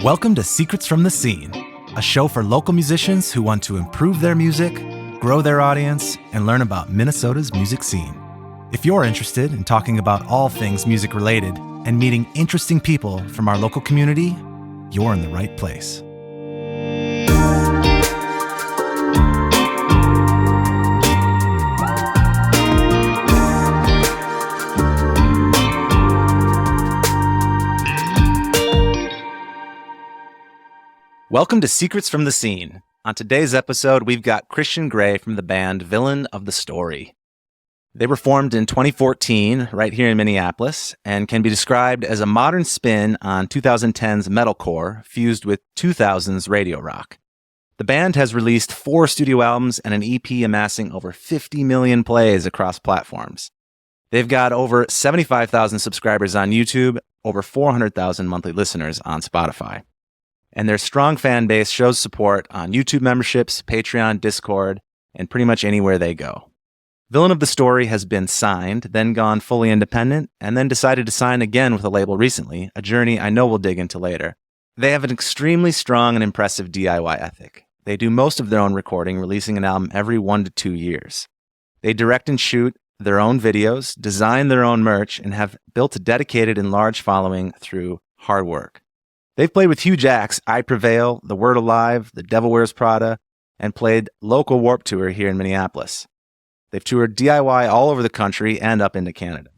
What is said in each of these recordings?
Welcome to Secrets from the Scene, a show for local musicians who want to improve their music, grow their audience, and learn about Minnesota's music scene. If you're interested in talking about all things music related and meeting interesting people from our local community, you're in the right place. Welcome to Secrets from the Scene. On today's episode, we've got Christian Gray from the band Villain of the Story. They were formed in 2014 right here in Minneapolis and can be described as a modern spin on 2010's metalcore fused with 2000's radio rock. The band has released 4 studio albums and an EP amassing over 50 million plays across platforms. They've got over 75,000 subscribers on YouTube, over 400,000 monthly listeners on Spotify. And their strong fan base shows support on YouTube memberships, Patreon, Discord, and pretty much anywhere they go. Villain of the Story has been signed, then gone fully independent, and then decided to sign again with a label recently, a journey I know we'll dig into later. They have an extremely strong and impressive DIY ethic. They do most of their own recording, releasing an album every 1 to 2 years. They direct and shoot their own videos, design their own merch, and have built a dedicated and large following through hard work. They've played with huge acts, I Prevail, The Word Alive, The Devil Wears Prada, and played local Warped Tour here in Minneapolis. They've toured DIY all over the country and up into Canada.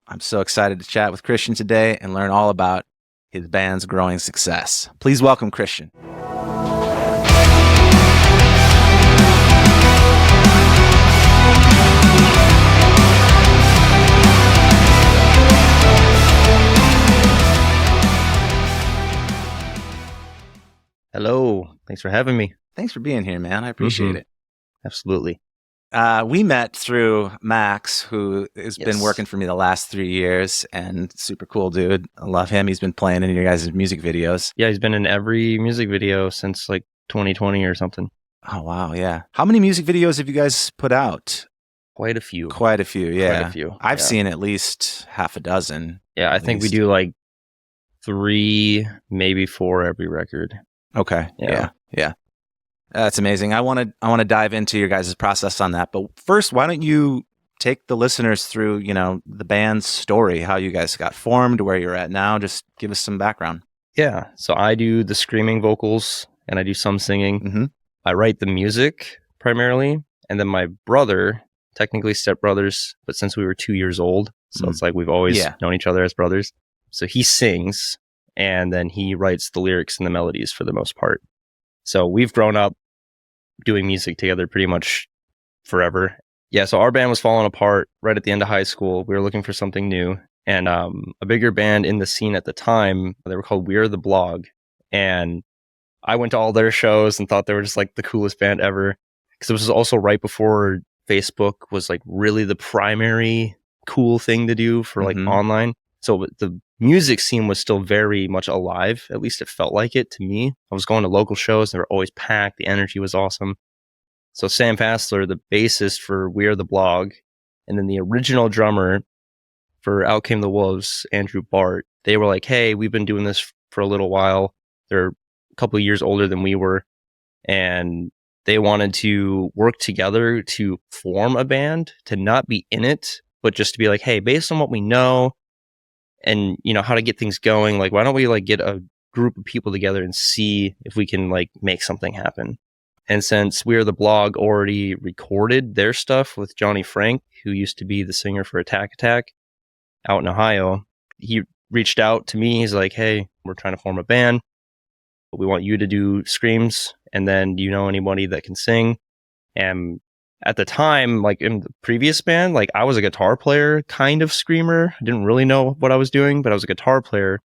I'm so excited to chat with Christian today and learn all about his band's growing success. Please welcome Christian. Hello. Thanks for having me. Thanks for being here, man. I appreciate it. Absolutely. We met through Max, who has been working for me the last 3 years, and super cool dude. I love him. He's been playing in your guys' music videos. Yeah, he's been in every music video since like 2020 or something. Oh, wow. Yeah. How many music videos have you guys put out? Quite a few. Yeah. Quite a few. I've seen at least half a dozen. Yeah, I think we do like 3, maybe 4 every record. Okay. Yeah. That's amazing. I want to dive into your guys' process on that. But first, why don't you take the listeners through, the band's story, how you guys got formed, where you're at now. Just give us some background. Yeah. So I do the screaming vocals and I do some singing. Mm-hmm. I write the music primarily. And then my brother, technically stepbrothers, but since we were 2 years old, so it's like we've always known each other as brothers. So he sings. And then he writes the lyrics and the melodies for the most part. So we've grown up doing music together pretty much forever. Yeah, so our band was falling apart right at the end of high school. We were looking for something new. And a bigger band in the scene at the time, they were called We're the Blog. And I went to all their shows and thought they were just like the coolest band ever. Because it was also right before Facebook was like really the primary cool thing to do for like online. So the music scene was still very much alive. At least it felt like it to me. I was going to local shows. They were always packed. The energy was awesome. So Sam Passler, the bassist for We Are the Blog, and then the original drummer for Out Came the Wolves, Andrew Bart, they were like, hey, we've been doing this for a little while. They're a couple of years older than we were. And they wanted to work together to form a band, to not be in it, but just to be like, hey, based on what we know, and how to get things going, like why don't we like get a group of people together and see if we can like make something happen. And since We Are the Blog already recorded their stuff with Johnny Frank, who used to be the singer for Attack out in Ohio, he reached out to me. He's like, hey, we're trying to form a band, but we want you to do screams, and then do you know anybody that can sing? And at the time, like in the previous band, like I was a guitar player, kind of screamer. I didn't really know what I was doing, but I was a guitar player.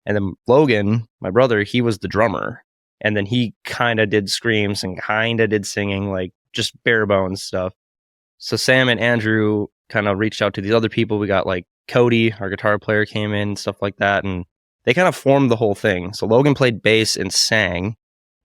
And then Logan, my brother, he was the drummer. And then he kind of did screams and kind of did singing, like just bare bones stuff. So Sam and Andrew kind of reached out to these other people. We got like Cody, our guitar player, came in, stuff like that. And they kind of formed the whole thing. So Logan played bass and sang.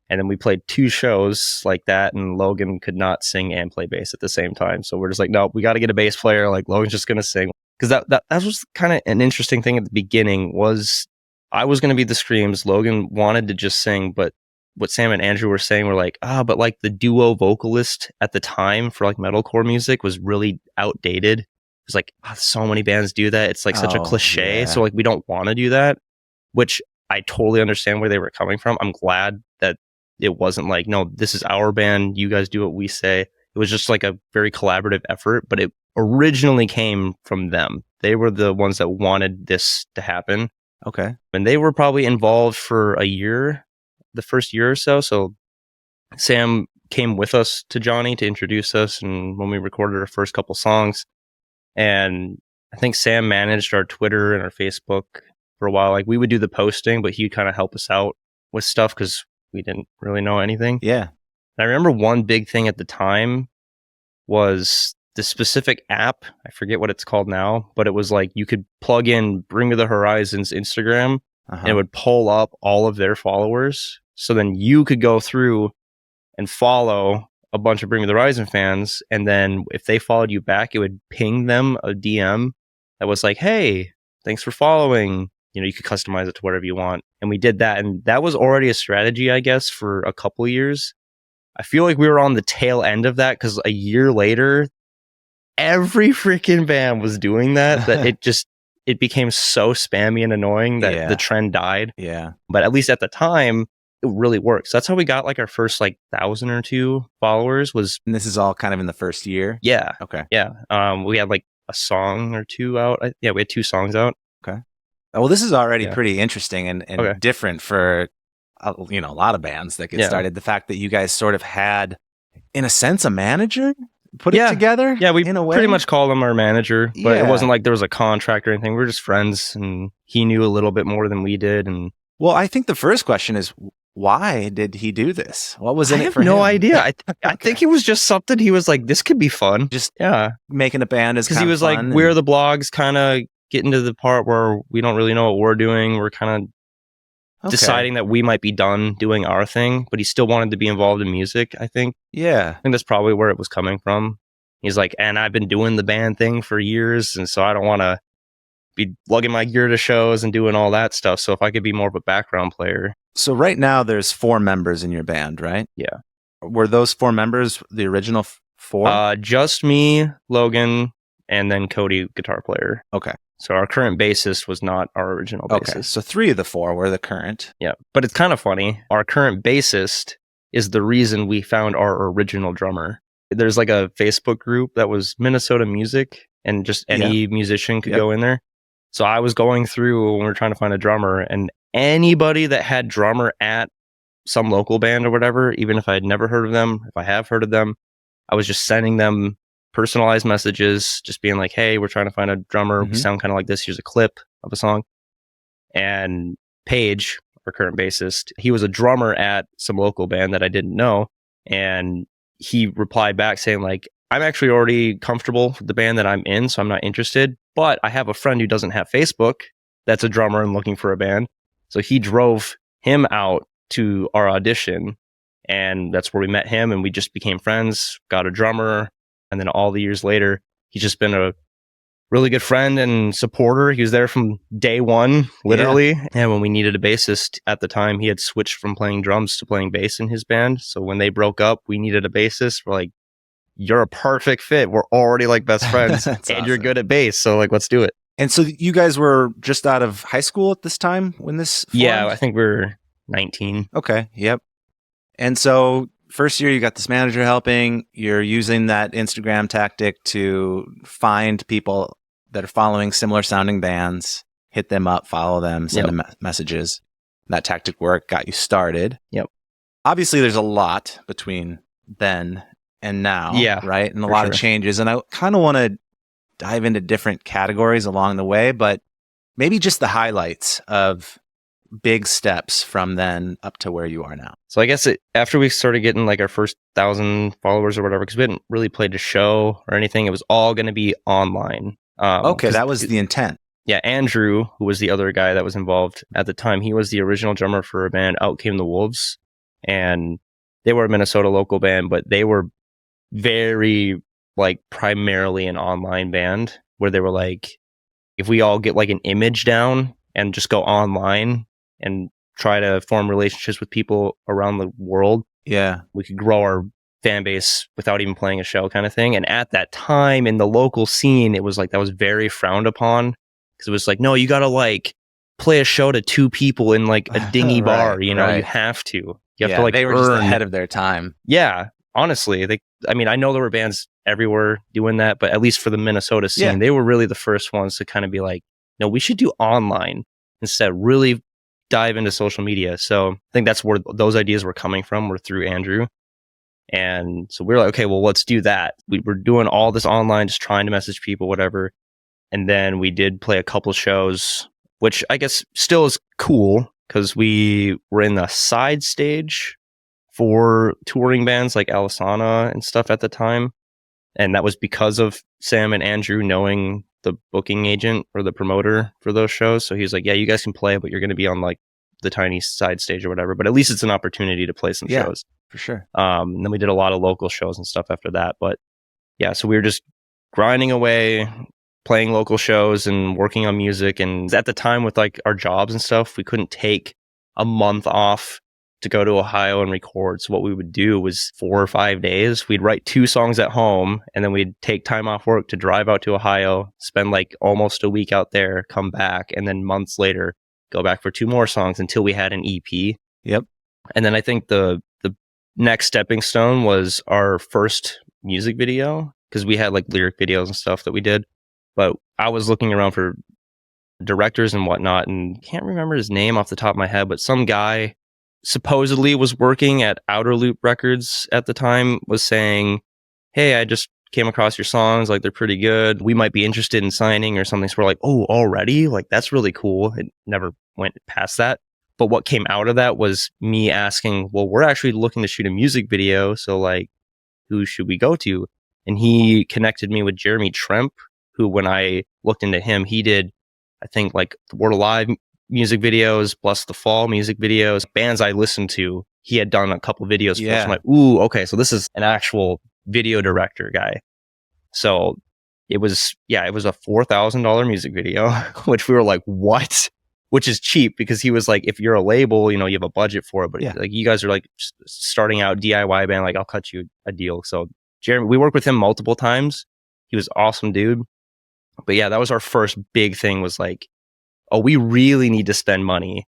And then we played 2 shows like that, and Logan could not sing and play bass at the same time. So we're just like, no, we got to get a bass player. Like Logan's just going to sing. Because that was kind of an interesting thing at the beginning was I was going to be the screams. Logan wanted to just sing, but what Sam and Andrew were saying were like, but like the duo vocalist at the time for like metalcore music was really outdated. It was like, so many bands do that. It's like such a cliche. Yeah. So like, we don't want to do that, which I totally understand where they were coming from. I'm glad that it wasn't like, no, this is our band. You guys do what we say. It was just like a very collaborative effort, but it originally came from them. They were the ones that wanted this to happen. Okay. And they were probably involved for a year, the first year or so. So Sam came with us to Johnny to introduce us, and when we recorded our first couple songs, and I think Sam managed our Twitter and our Facebook for a while. Like, we would do the posting, but he'd kind of help us out with stuff because we didn't really know anything. Yeah. And I remember one big thing at the time was the specific app. I forget what it's called now, but it was like you could plug in Bring Me the Horizon's Instagram, and it would pull up all of their followers. So then you could go through and follow a bunch of Bring Me the Horizon fans, and then if they followed you back, it would ping them a DM that was like, hey, thanks for following. You know, you could customize it to whatever you want. And we did that, and that was already a strategy, I guess, for a couple of years. I feel like we were on the tail end of that because a year later, every freaking band was doing that it became so spammy and annoying that the trend died. Yeah. But at least at the time, it really works. That's how we got like our first like 1,000 or 2 followers was. And this is all kind of in the first year? Yeah. Okay. Yeah. We had like a song or 2 out. We had 2 songs out. Okay. Well, this is already pretty interesting and different for, a lot of bands that get started. The fact that you guys sort of had, in a sense, a manager put it together. Yeah, we pretty much called him our manager, but it wasn't like there was a contract or anything. We were just friends, and he knew a little bit more than we did. And well, I think the first question is, why did he do this? What was in it for him? I have no idea. I think it was just something he was like, this could be fun. Just making a band is kind of fun. Because he was like, we're the blogs kind of getting to the part where we don't really know what we're doing. We're kind of deciding that we might be done doing our thing, but he still wanted to be involved in music, I think. Yeah. I think that's probably where it was coming from. He's like, and I've been doing the band thing for years, and so I don't want to be lugging my gear to shows and doing all that stuff. So if I could be more of a background player. So right now there's 4 members in your band, right? Yeah. Were those 4 members the original 4? Just me, Logan, and then Cody, guitar player. Okay. So our current bassist was not our original bassist. Okay. So 3 of the 4 were the current. Yeah. But it's kind of funny. Our current bassist is the reason we found our original drummer. There's like a Facebook group that was Minnesota Music, and just any musician could go in there. So I was going through when we were trying to find a drummer, and anybody that had drummer at some local band or whatever, even if I had never heard of them, if I have heard of them, I was just sending them personalized messages, just being like, hey, we're trying to find a drummer. We sound kind of like this. Here's a clip of a song. And Paige, our current bassist, he was a drummer at some local band that I didn't know. And he replied back saying like, I'm actually already comfortable with the band that I'm in, so I'm not interested. But I have a friend who doesn't have Facebook that's a drummer and looking for a band. So he drove him out to our audition, and that's where we met him, and we just became friends, got a drummer. And then all the years later, he's just been a really good friend and supporter. He was there from day one, literally. Yeah. And when we needed a bassist at the time, he had switched from playing drums to playing bass in his band. So when they broke up, we needed a bassist. We're like, you're a perfect fit. We're already like best friends and awesome. You're good at bass. So like, let's do it. And so you guys were just out of high school at this time when this formed? Yeah, I think we were 19. Okay. Yep. And so first year you got this manager helping, you're using that Instagram tactic to find people that are following similar sounding bands, hit them up, follow them, send them messages. That tactic worked, got you started. Yep. Obviously there's a lot between then and now, right? And a lot of changes. And I kind of want to dive into different categories along the way, but maybe just the highlights of big steps from then up to where you are now. So I guess after we started getting like our first 1,000 followers or whatever, because we hadn't really played a show or anything, it was all going to be online. Okay, that was the intent. Yeah, Andrew, who was the other guy that was involved at the time, he was the original drummer for a band, Out Came the Wolves, and they were a Minnesota local band, but they were very like primarily an online band where they were like, if we all get like an image down and just go online, and try to form relationships with people around the world. Yeah. We could grow our fan base without even playing a show kind of thing. And at that time in the local scene, it was like that was very frowned upon because it was like, no, you got to like play a show to 2 people in like a dingy bar, you know, you have to. You have to like they were just ahead of their time. Yeah, honestly, I mean, I know there were bands everywhere doing that, but at least for the Minnesota scene, they were really the first ones to kind of be like, no, we should do online instead, really dive into social media. So I think that's where those ideas were coming from, were through Andrew. And so we were like, okay, well, let's do that. We were doing all this online, just trying to message people, whatever. And then we did play a couple shows, which I guess still is cool because we were in the side stage for touring bands like Alisana and stuff at the time. And that was because of Sam and Andrew knowing the booking agent or the promoter for those shows. So he was like, yeah, you guys can play, but you're going to be on like the tiny side stage or whatever. But at least it's an opportunity to play some shows. For sure. And then we did a lot of local shows and stuff after that. But yeah, so we were just grinding away, playing local shows and working on music. And at the time with like our jobs and stuff, we couldn't take a month off to go to Ohio and record. So what we would do was 4 or 5 days, we'd write 2 songs at home and then we'd take time off work to drive out to Ohio, spend like almost a week out there, come back, and then months later go back for 2 more songs until we had an EP. Yep. And then I think the next stepping stone was our first music video, because we had like lyric videos and stuff that we did. But I was looking around for directors and whatnot, and can't remember his name off the top of my head, but some guy supposedly was working at Outer Loop Records at the time was saying, hey, I just came across your songs, like they're pretty good, we might be interested in signing or something. So we're like, oh, already? Like that's really cool. It never went past that. But what came out of that was me asking, well, we're actually looking to shoot a music video, so like who should we go to? And he connected me with Jeremy Tremp, who when I looked into him, he did, I think, like the Word Alive music videos, plus the Fall music videos, bands I listened to. He had done a couple videos for. So I'm like, ooh, okay, so this is an actual video director guy. So it was a $4,000 music video, which we were like, what? Which is cheap because he was like, if you're a label, you know, you have a budget for it, but like you guys are like starting out DIY band, like I'll cut you a deal. So Jeremy, we worked with him multiple times. He was awesome dude. But yeah, that was our first big thing, was like, oh, we really need to spend money.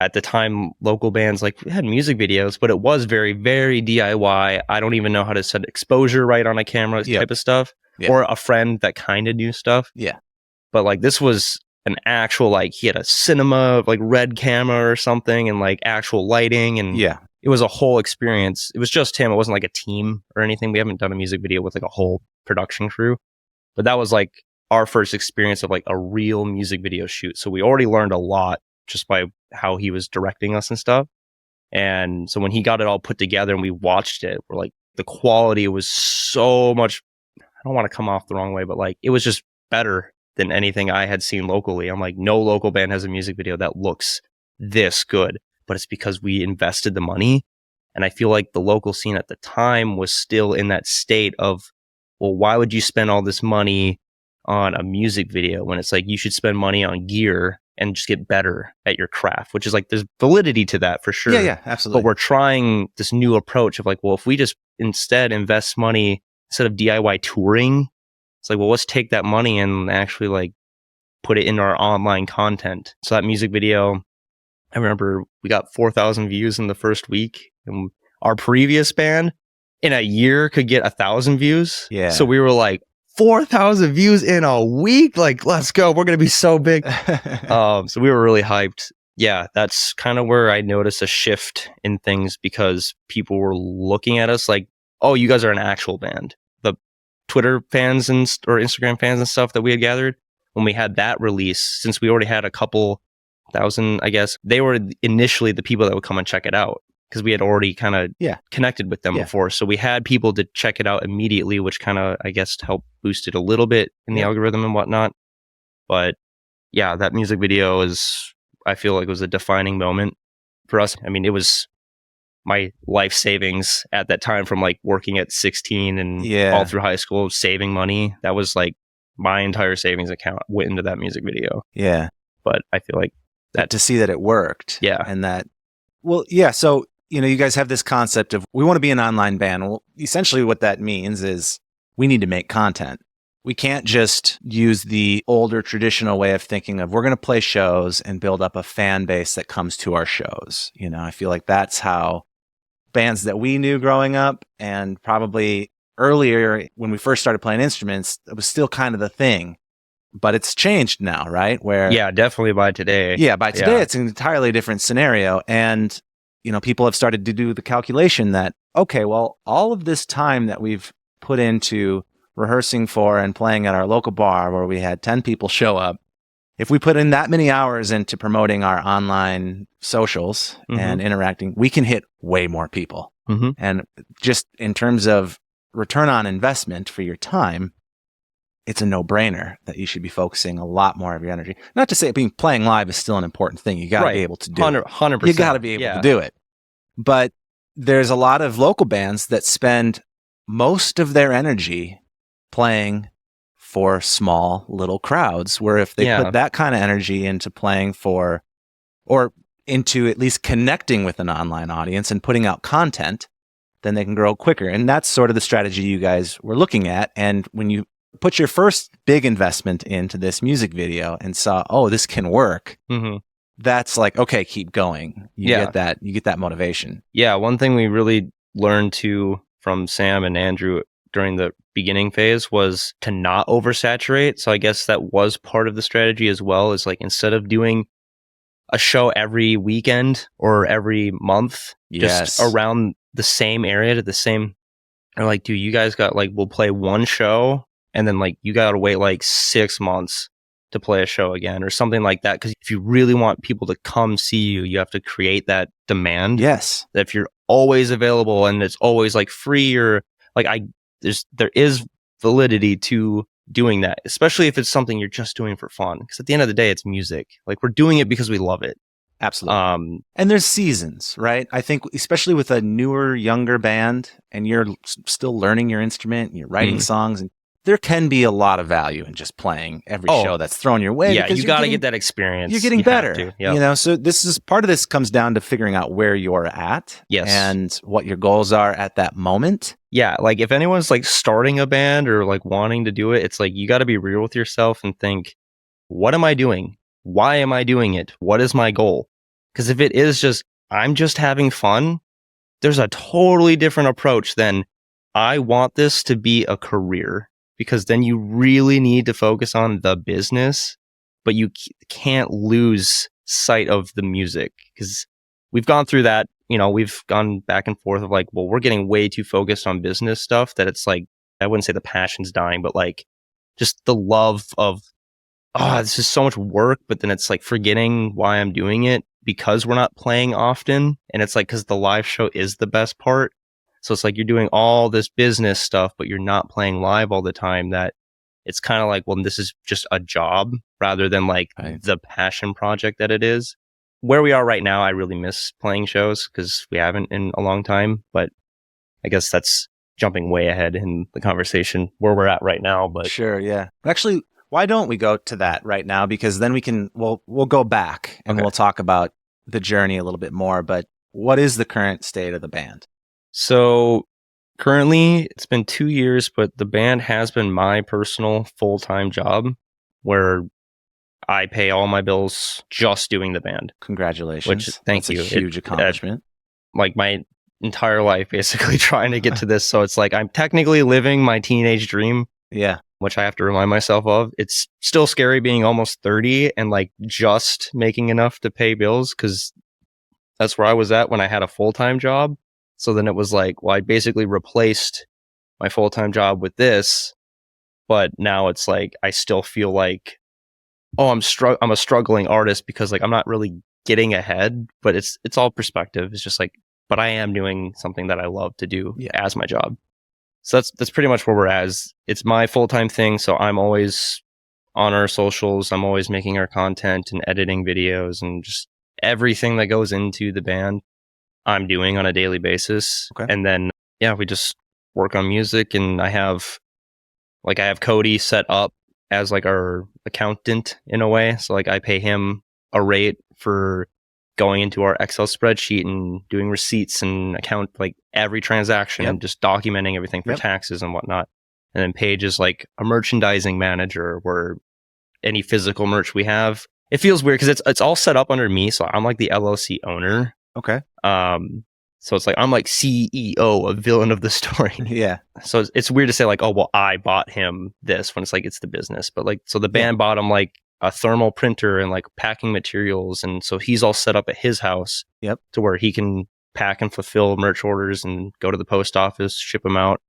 At the time, local bands like had music videos, but it was very, very DIY. I don't even know how to set exposure right on a camera type of stuff, or a friend that kind of knew stuff. Yeah. But like this was an actual, like he had a cinema, like red camera or something, and like actual lighting. And it was a whole experience. It was just him. It wasn't like a team or anything. We haven't done a music video with like a whole production crew, but that was like our first experience of like a real music video shoot. So we already learned a lot just by how he was directing us and stuff. And so when he got it all put together and we watched it, we're like, the quality was so much, I don't want to come off the wrong way, but like it was just better than anything I had seen locally. I'm like, no local band has a music video that looks this good, but it's because we invested the money. And I feel like the local scene at the time was still in that state of, well, why would you spend all this money on a music video when it's like you should spend money on gear and just get better at your craft, which is like, there's validity to that for sure. Yeah, absolutely. But we're trying this new approach of like, well, if we just instead invest money instead of DIY touring, it's like, well, let's take that money and actually like put it in our online content. So that music video, I remember we got 4,000 views in the first week, and our previous band in a year could get 1,000 views. Yeah. So we were like, 4,000 views in a week? Like, let's go. We're going to be so big. So we were really hyped. Yeah, that's kind of where I noticed a shift in things, because people were looking at us like, oh, you guys are an actual band. The Twitter fans or Instagram fans and stuff that we had gathered, when we had that release, since we already had a couple thousand, I guess, they were initially the people that would come and check it out, because we had already kind of connected with them before. So we had people to check it out immediately, which kind of, I guess, helped boost it a little bit in the algorithm and whatnot. But yeah, that music video I feel like was a defining moment for us. I mean, it was my life savings at that time, from like working at 16 and all through high school, saving money. That was like my entire savings account went into that music video. Yeah. But I feel like to see that it worked. Yeah. And that, well, yeah. So, you guys have this concept of we want to be an online band. Well, essentially what that means is we need to make content. We can't just use the older traditional way of thinking of we're going to play shows and build up a fan base that comes to our shows. I feel like that's how bands that we knew growing up, and probably earlier when we first started playing instruments, it was still kind of the thing. But it's changed now, right? Yeah, definitely by today. Yeah, by today, it's an entirely different scenario. And, people have started to do the calculation that, okay, well, all of this time that we've put into rehearsing for and playing at our local bar where we had 10 people show up, if we put in that many hours into promoting our online socials and interacting, we can hit way more people. And just in terms of return on investment for your time, it's a no-brainer that you should be focusing a lot more of your energy. Not to say playing live is still an important thing. You got to be able to do 100%. it. You got to be able to do it. But there's a lot of local bands that spend most of their energy playing for small little crowds, where if they put that kind of energy into playing for, or into at least connecting with an online audience and putting out content, then they can grow quicker. And that's sort of the strategy you guys were looking at. And when you put your first big investment into this music video and saw, oh, this can work, that's like, okay, keep going. You get that motivation. Yeah, one thing we really learned from Sam and Andrew during the beginning phase was to not oversaturate. So I guess that was part of the strategy as well, is like instead of doing a show every weekend or every month, just around the same area to the same, or like, dude, you guys got like, we'll play one show and then like you got to wait like 6 months to play a show again or something like that. Because if you really want people to come see you, you have to create that demand. Yes. That if you're always available and it's always like free, or like there is validity to doing that, especially if it's something you're just doing for fun. Because at the end of the day, it's music. Like we're doing it because we love it. Absolutely. And there's seasons, right? I think especially with a newer, younger band and you're still learning your instrument and you're writing songs, and there can be a lot of value in just playing every show that's thrown your way. Yeah, you got to get that experience. You're getting better. So part of this comes down to figuring out where you're at and what your goals are at that moment. Yeah, like if anyone's like starting a band or like wanting to do it, it's like you got to be real with yourself and think, what am I doing? Why am I doing it? What is my goal? Because if it is just, I'm just having fun, there's a totally different approach than I want this to be a career. Because then you really need to focus on the business, but you can't lose sight of the music. Because we've gone through that, we've gone back and forth of like, well, we're getting way too focused on business stuff that it's like, I wouldn't say the passion's dying, but like just the love of, this is so much work, but then it's like forgetting why I'm doing it because we're not playing often. And it's like, because the live show is the best part. So it's like you're doing all this business stuff, but you're not playing live all the time, that it's kind of like, well, this is just a job rather than like the passion project that it is. Where we are right now, I really miss playing shows because we haven't in a long time, but I guess that's jumping way ahead in the conversation where we're at right now. But sure, yeah. Actually, why don't we go to that right now? Because then we'll go back and we'll talk about the journey a little bit more. But what is the current state of the band? So currently it's been 2 years, but the band has been my personal full-time job where I pay all my bills just doing the band. Congratulations. Thank you. That's a huge accomplishment. Like my entire life basically trying to get to this. So it's like I'm technically living my teenage dream. Yeah. Which I have to remind myself of. It's still scary being almost 30 and like just making enough to pay bills, because that's where I was at when I had a full-time job. So then it was like, well, I basically replaced my full-time job with this, but now it's like, I still feel like, I'm a struggling artist because like, I'm not really getting ahead, but it's all perspective. It's just like, but I am doing something that I love to do as my job. So that's pretty much where we're at. It's my full-time thing. So I'm always on our socials. I'm always making our content and editing videos and just everything that goes into the band I'm doing on a daily basis. Okay. And then, we just work on music, and I have Cody set up as like our accountant in a way. So like I pay him a rate for going into our Excel spreadsheet and doing receipts and account like every transaction and just documenting everything for taxes and whatnot. And then Paige is like a merchandising manager where any physical merch we have, it feels weird because it's all set up under me. So I'm like the LLC owner. Okay. So it's like, I'm like CEO of Villain of the Story. Yeah. So it's weird to say like, oh, well, I bought him this when it's like, it's the business. But like, so the band bought him like a thermal printer and like packing materials. And so he's all set up at his house to where he can pack and fulfill merch orders and go to the post office, ship them out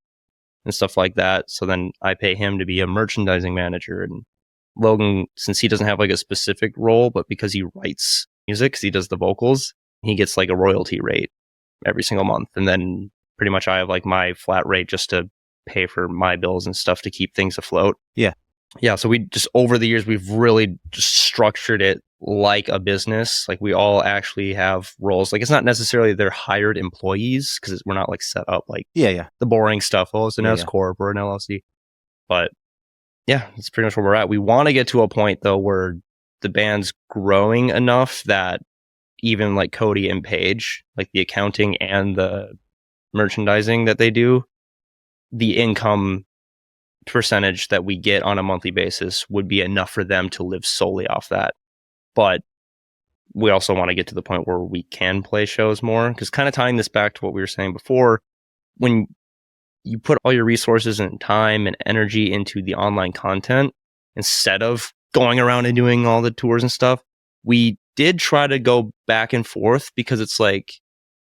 and stuff like that. So then I pay him to be a merchandising manager. And Logan, since he doesn't have like a specific role, but because he writes music, because he does the vocals, he gets like a royalty rate every single month. And then pretty much I have like my flat rate just to pay for my bills and stuff to keep things afloat. Yeah. Yeah. So we just, over the years, we've really just structured it like a business. Like we all actually have roles. Like it's not necessarily they're hired employees because we're not like set up like the boring stuff. Oh, it's an S Corp or an LLC. But yeah, that's pretty much where we're at. We want to get to a point though where the band's growing enough that even like Cody and Paige, like the accounting and the merchandising that they do, the income percentage that we get on a monthly basis would be enough for them to live solely off that. But we also want to get to the point where we can play shows more, because kind of tying this back to what we were saying before, when you put all your resources and time and energy into the online content instead of going around and doing all the tours and stuff, we did try to go back and forth because it's like,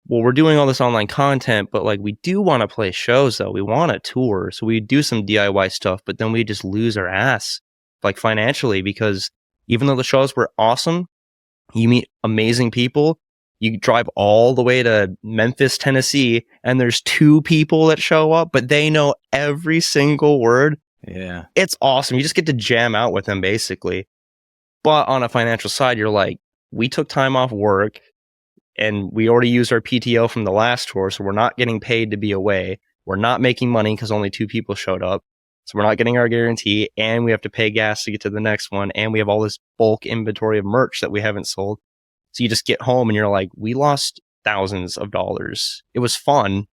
well, we're doing all this online content, but like we do want to play shows though. We want to tour. So we do some DIY stuff, but then we just lose our ass like financially, because even though the shows were awesome, you meet amazing people. You drive all the way to Memphis, Tennessee, and there's 2 people that show up, but they know every single word. Yeah. It's awesome. You just get to jam out with them basically. But on a financial side, you're like, we took time off work and we already used our PTO from the last tour. So we're not getting paid to be away. We're not making money because only 2 people showed up. So we're not getting our guarantee, and we have to pay gas to get to the next one. And we have all this bulk inventory of merch that we haven't sold. So you just get home and you're like, we lost thousands of dollars. It was fun.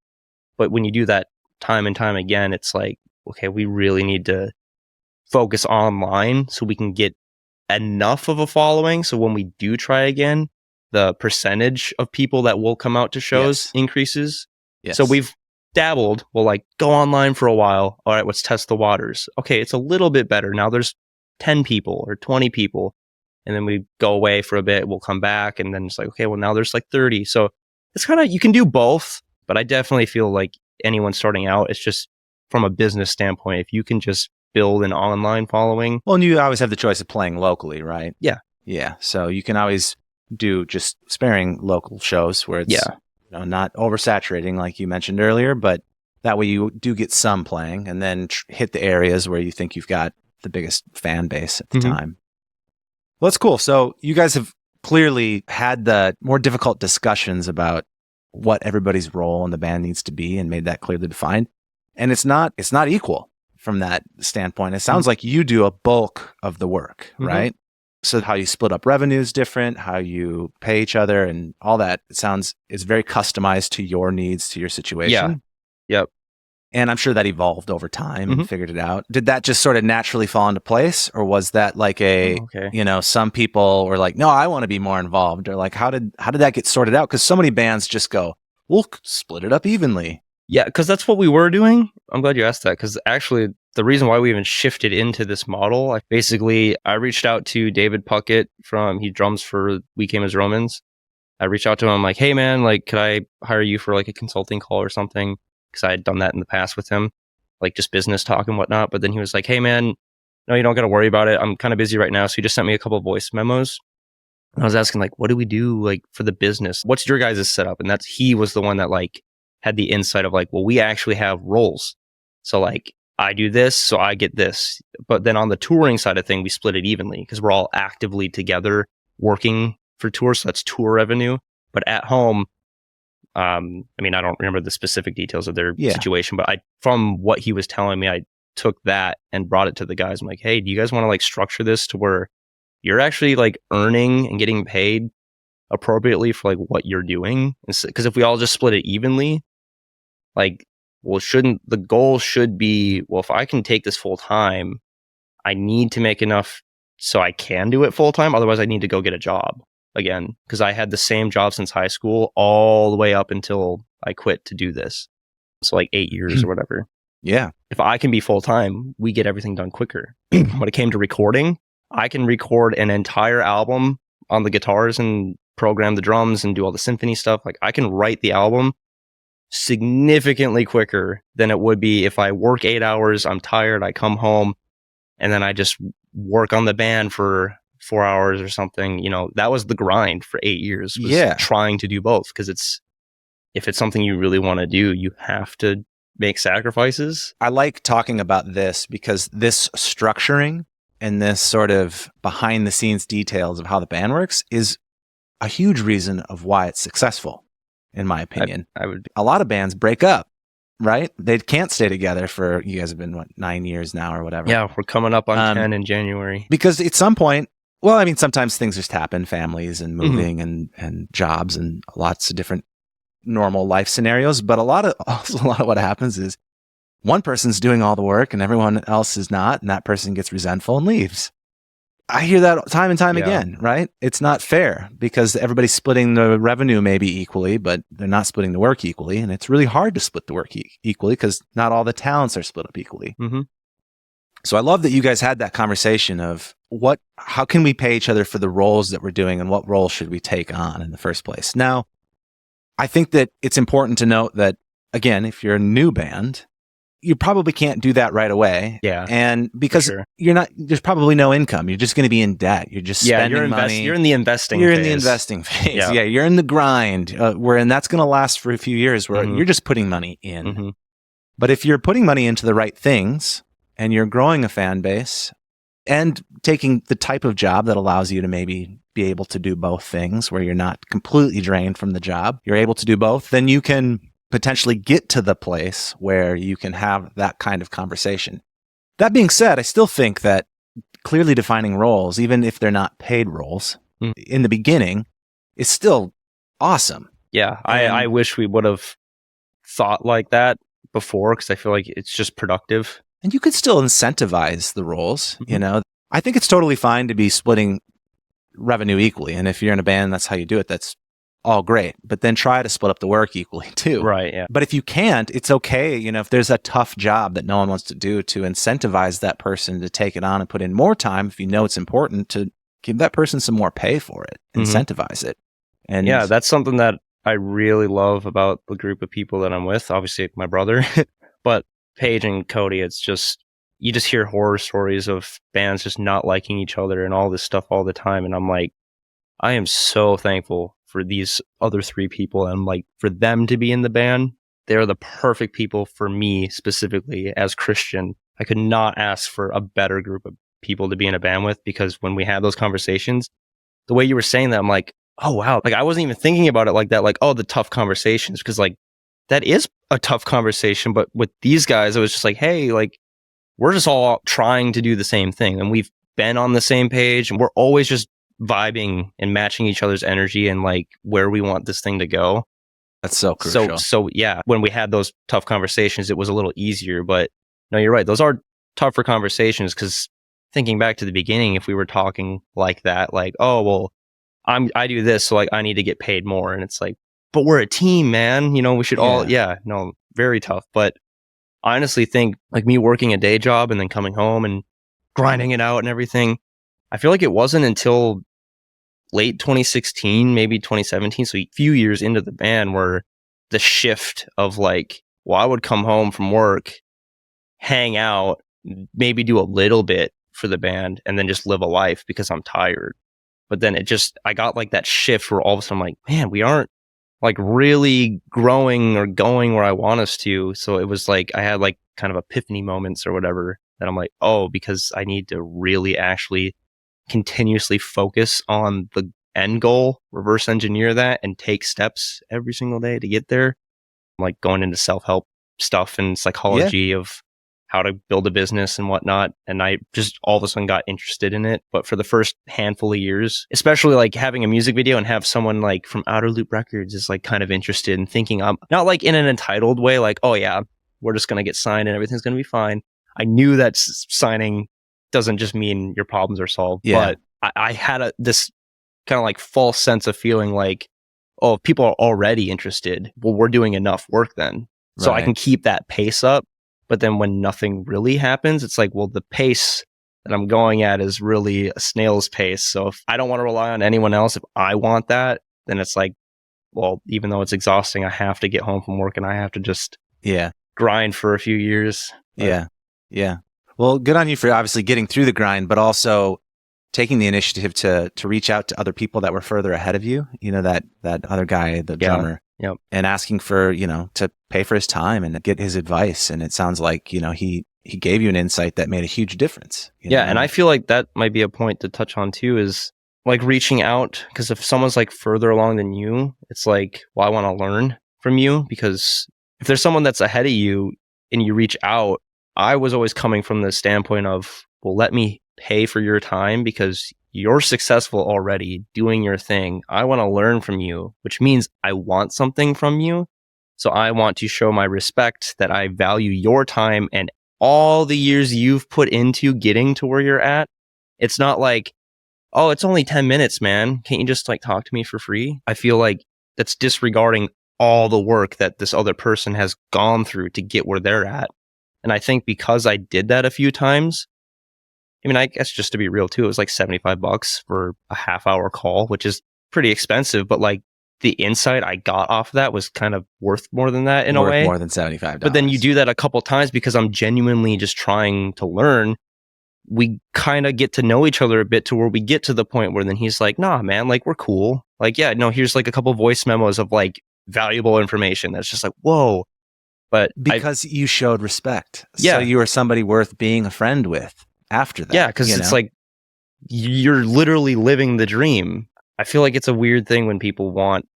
But when you do that time and time again, it's like, okay, we really need to focus online so we can get enough of a following. So when we do try again, the percentage of people that will come out to shows increases. Yes. So we've dabbled. We'll like go online for a while. All right, let's test the waters. Okay, it's a little bit better. Now there's 10 people or 20 people. And then we go away for a bit. We'll come back. And then it's like, okay, well, now there's like 30. So it's kind of, you can do both. But I definitely feel like anyone starting out, it's just from a business standpoint, if you can just build an online following. Well, and you always have the choice of playing locally, right? Yeah. Yeah. So you can always do just sparing local shows where it's not oversaturating like you mentioned earlier, but that way you do get some playing, and then hit the areas where you think you've got the biggest fan base at the time. Well, that's cool. So you guys have clearly had the more difficult discussions about what everybody's role in the band needs to be and made that clearly defined. And it's not equal from that standpoint. It sounds like you do a bulk of the work, right? So how you split up revenue is different, how you pay each other and all that. It sounds is very customized to your needs, to your situation. Yeah. Yep. And I'm sure that evolved over time and figured it out. Did that just sort of naturally fall into place? Or was that like some people were like, no, I want to be more involved? Or like, how did that get sorted out? Because so many bands just go, we'll split it up evenly. Yeah, because that's what we were doing. I'm glad you asked that, because actually the reason why we even shifted into this model, I reached out to David Puckett he drums for We Came as Romans. I reached out to him like, hey man, like, could I hire you for like a consulting call or something? Because I had done that in the past with him, like just business talk and whatnot. But then he was like, hey man, no, you don't got to worry about it. I'm kind of busy right now. So he just sent me a couple of voice memos. And I was asking like, what do we do like for the business? What's your guys' setup? And he was the one that like had the insight of like, well, we actually have roles. So like I do this, so I get this. But then on the touring side of thing, we split it evenly because we're all actively together working for tours. So that's tour revenue. But at home, I don't remember the specific details of their situation, but from what he was telling me, I took that and brought it to the guys. I'm like, hey, do you guys want to like structure this to where you're actually like earning and getting paid appropriately for like what you're doing. Because if we all just split it evenly, like, well, the goal should be, well, if I can take this full time, I need to make enough so I can do it full time. Otherwise, I need to go get a job again, because I had the same job since high school all the way up until I quit to do this. So like 8 years or whatever. Yeah. If I can be full time, we get everything done quicker. When it came to recording, I can record an entire album on the guitars and program the drums and do all the symphony stuff. Like, I can write the album significantly quicker than it would be if I work 8 hours, I'm tired, I come home, and then I just work on the band for 4 hours or something. You know, that was the grind for 8 years, was trying to do both. Because if it's something you really want to do, you have to make sacrifices. I like talking about this because this structuring and this sort of behind the scenes details of how the band works is a huge reason of why it's successful, in my opinion. A lot of bands break up, right? They can't stay together for, you guys have been, 9 years now or whatever. Yeah, we're coming up on 10 in January. Because at some point, well, I mean, sometimes things just happen, families and moving and jobs and lots of different normal life scenarios. But a lot of what happens is one person's doing all the work and everyone else is not, and that person gets resentful and leaves. I hear that time and time again, right? It's not fair because everybody's splitting the revenue maybe equally, but they're not splitting the work equally. And it's really hard to split the work equally because not all the talents are split up equally. Mm-hmm. So I love that you guys had that conversation of how can we pay each other for the roles that we're doing and what role should we take on in the first place? Now, I think that it's important to note that, again, if you're a new band, you probably can't do that right away. Yeah. And because there's probably no income. You're just going to be in debt. You're just spending money. You're in the investing phase. You're in the investing phase. Yeah. You're in the grind and that's going to last for a few years where you're just putting money in. Mm-hmm. But if you're putting money into the right things and you're growing a fan base and taking the type of job that allows you to maybe be able to do both things where you're not completely drained from the job, you're able to do both, then you can potentially get to the place where you can have that kind of conversation. That being said, I still think that clearly defining roles, even if they're not paid roles, in the beginning, is still awesome. Yeah, I wish we would have thought like that before, because I feel like it's just productive. And you could still incentivize the roles, you know. I think it's totally fine to be splitting revenue equally. And if you're in a band, that's how you do it. That's all great. But then try to split up the work equally too. Right, yeah. But if you can't, it's okay. You know, if there's a tough job that no one wants to do, to incentivize that person to take it on and put in more time, if you know it's important, to give that person some more pay for it, incentivize it. And yeah, that's something that I really love about the group of people that I'm with. Obviously, my brother, but Paige and Cody, it's just, you just hear horror stories of bands just not liking each other and all this stuff all the time. And I'm like, I am so thankful for these other three people and like for them to be in the band. They're the perfect people for me specifically as Christian. I could not ask for a better group of people to be in a band with, because when we had those conversations, the way you were saying that, I'm like, oh wow, like I wasn't even thinking about it like that, like, oh, the tough conversations, because like that is a tough conversation. But with these guys, it was just like, hey, like we're just all trying to do the same thing and we've been on the same page and we're always just vibing and matching each other's energy and like where we want this thing to go. That's so crucial. So yeah, when we had those tough conversations, it was a little easier. But no, you're right. Those are tougher conversations, because thinking back to the beginning, if we were talking like that, like, oh, well, I do this, so like I need to get paid more. And it's like, but we're a team, man. You know, we should all, very tough. But I honestly think like me working a day job and then coming home and grinding it out and everything, I feel like it wasn't until late 2016, maybe 2017, so a few years into the band, where the shift of like, well, I would come home from work, hang out, maybe do a little bit for the band, and then just live a life because I'm tired. But then I got like that shift where all of a sudden I'm like, man, we aren't like really growing or going where I want us to. So it was like, I had like kind of epiphany moments or whatever that I'm like, oh, because I need to really actually continuously focus on the end goal, reverse engineer that, and take steps every single day to get there. I'm like going into self-help stuff and psychology of how to build a business and whatnot. And I just all of a sudden got interested in it. But for the first handful of years, especially like having a music video and have someone like from Outer Loop Records is like kind of interested in thinking I'm not like in an entitled way, like, oh yeah, we're just going to get signed and everything's going to be fine. I knew that signing doesn't just mean your problems are solved. Yeah. But I had this kind of like false sense of feeling like, oh, if people are already interested, well, we're doing enough work then. So I can keep that pace up. But then when nothing really happens, it's like, well, the pace that I'm going at is really a snail's pace. So if I don't want to rely on anyone else, if I want that, then it's like, well, even though it's exhausting, I have to get home from work and I have to just grind for a few years. But yeah. Well, good on you for obviously getting through the grind, but also taking the initiative to reach out to other people that were further ahead of you. You know, that other guy, the drummer. Yep. And asking for, to pay for his time and get his advice. And it sounds like, he gave you an insight that made a huge difference. And I feel like that might be a point to touch on too, is like reaching out. Because if someone's like further along than you, it's like, well, I want to learn from you. Because if there's someone that's ahead of you and you reach out, I was always coming from the standpoint of, well, let me pay for your time because you're successful already doing your thing. I want to learn from you, which means I want something from you. So I want to show my respect that I value your time and all the years you've put into getting to where you're at. It's not like, oh, it's only 10 minutes, man. Can't you just like talk to me for free? I feel like that's disregarding all the work that this other person has gone through to get where they're at. And I think because I did that a few times, I mean, I guess just to be real too, it was like $75 for a half-hour call, which is pretty expensive, but like the insight I got off of that was kind of worth more than that in a way. More than $75. But then you do that a couple times because I'm genuinely just trying to learn. We kind of get to know each other a bit to where we get to the point where then he's like, nah, man, like we're cool. Like, yeah, no, here's like a couple voice memos of like valuable information. That's just like, whoa. But because you showed respect. So you were somebody worth being a friend with. After that. Yeah, because it's like you're literally living the dream. I feel like it's a weird thing when people want,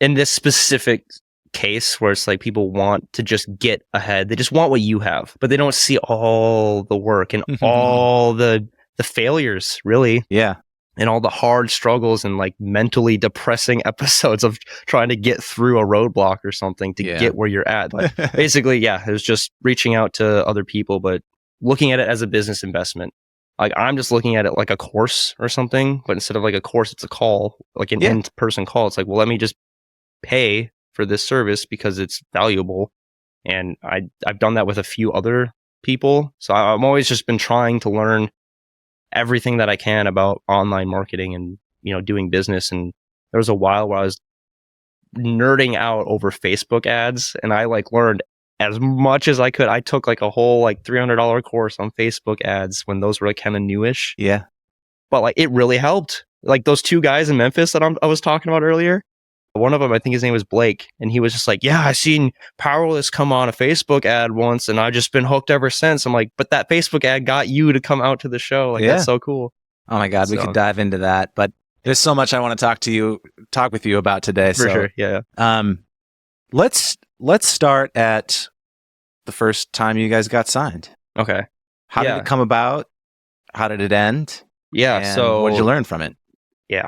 in this specific case where it's like people want to just get ahead. They just want what you have, but they don't see all the work and all the failures, really. Yeah. And all the hard struggles and like mentally depressing episodes of trying to get through a roadblock or something to get where you're at. But basically, it was just reaching out to other people, but looking at it as a business investment. Like I'm just looking at it like a course or something, but instead of like a course, it's a call, like an in-person call. It's like, well, let me just pay for this service because it's valuable. And I've done that with a few other people. So I've always just been trying to learn everything that I can about online marketing and, doing business. And there was a while where I was nerding out over Facebook ads and I like learned as much as I could. I took like a whole like $300 course on Facebook ads when those were like kind of newish. Yeah. But like it really helped. Like those two guys in Memphis that I was talking about earlier. One of them, I think his name was Blake. And he was just like, yeah, I seen Powerless come on a Facebook ad once and I've just been hooked ever since. I'm like, but that Facebook ad got you to come out to the show. Like that's so cool. Oh my God. We could dive into that, but there's so much I want to talk with you about today. For sure. Yeah. Let's start at the first time you guys got signed. Okay. How did it come about? How did it end? Yeah. And so what did you learn from it? Yeah.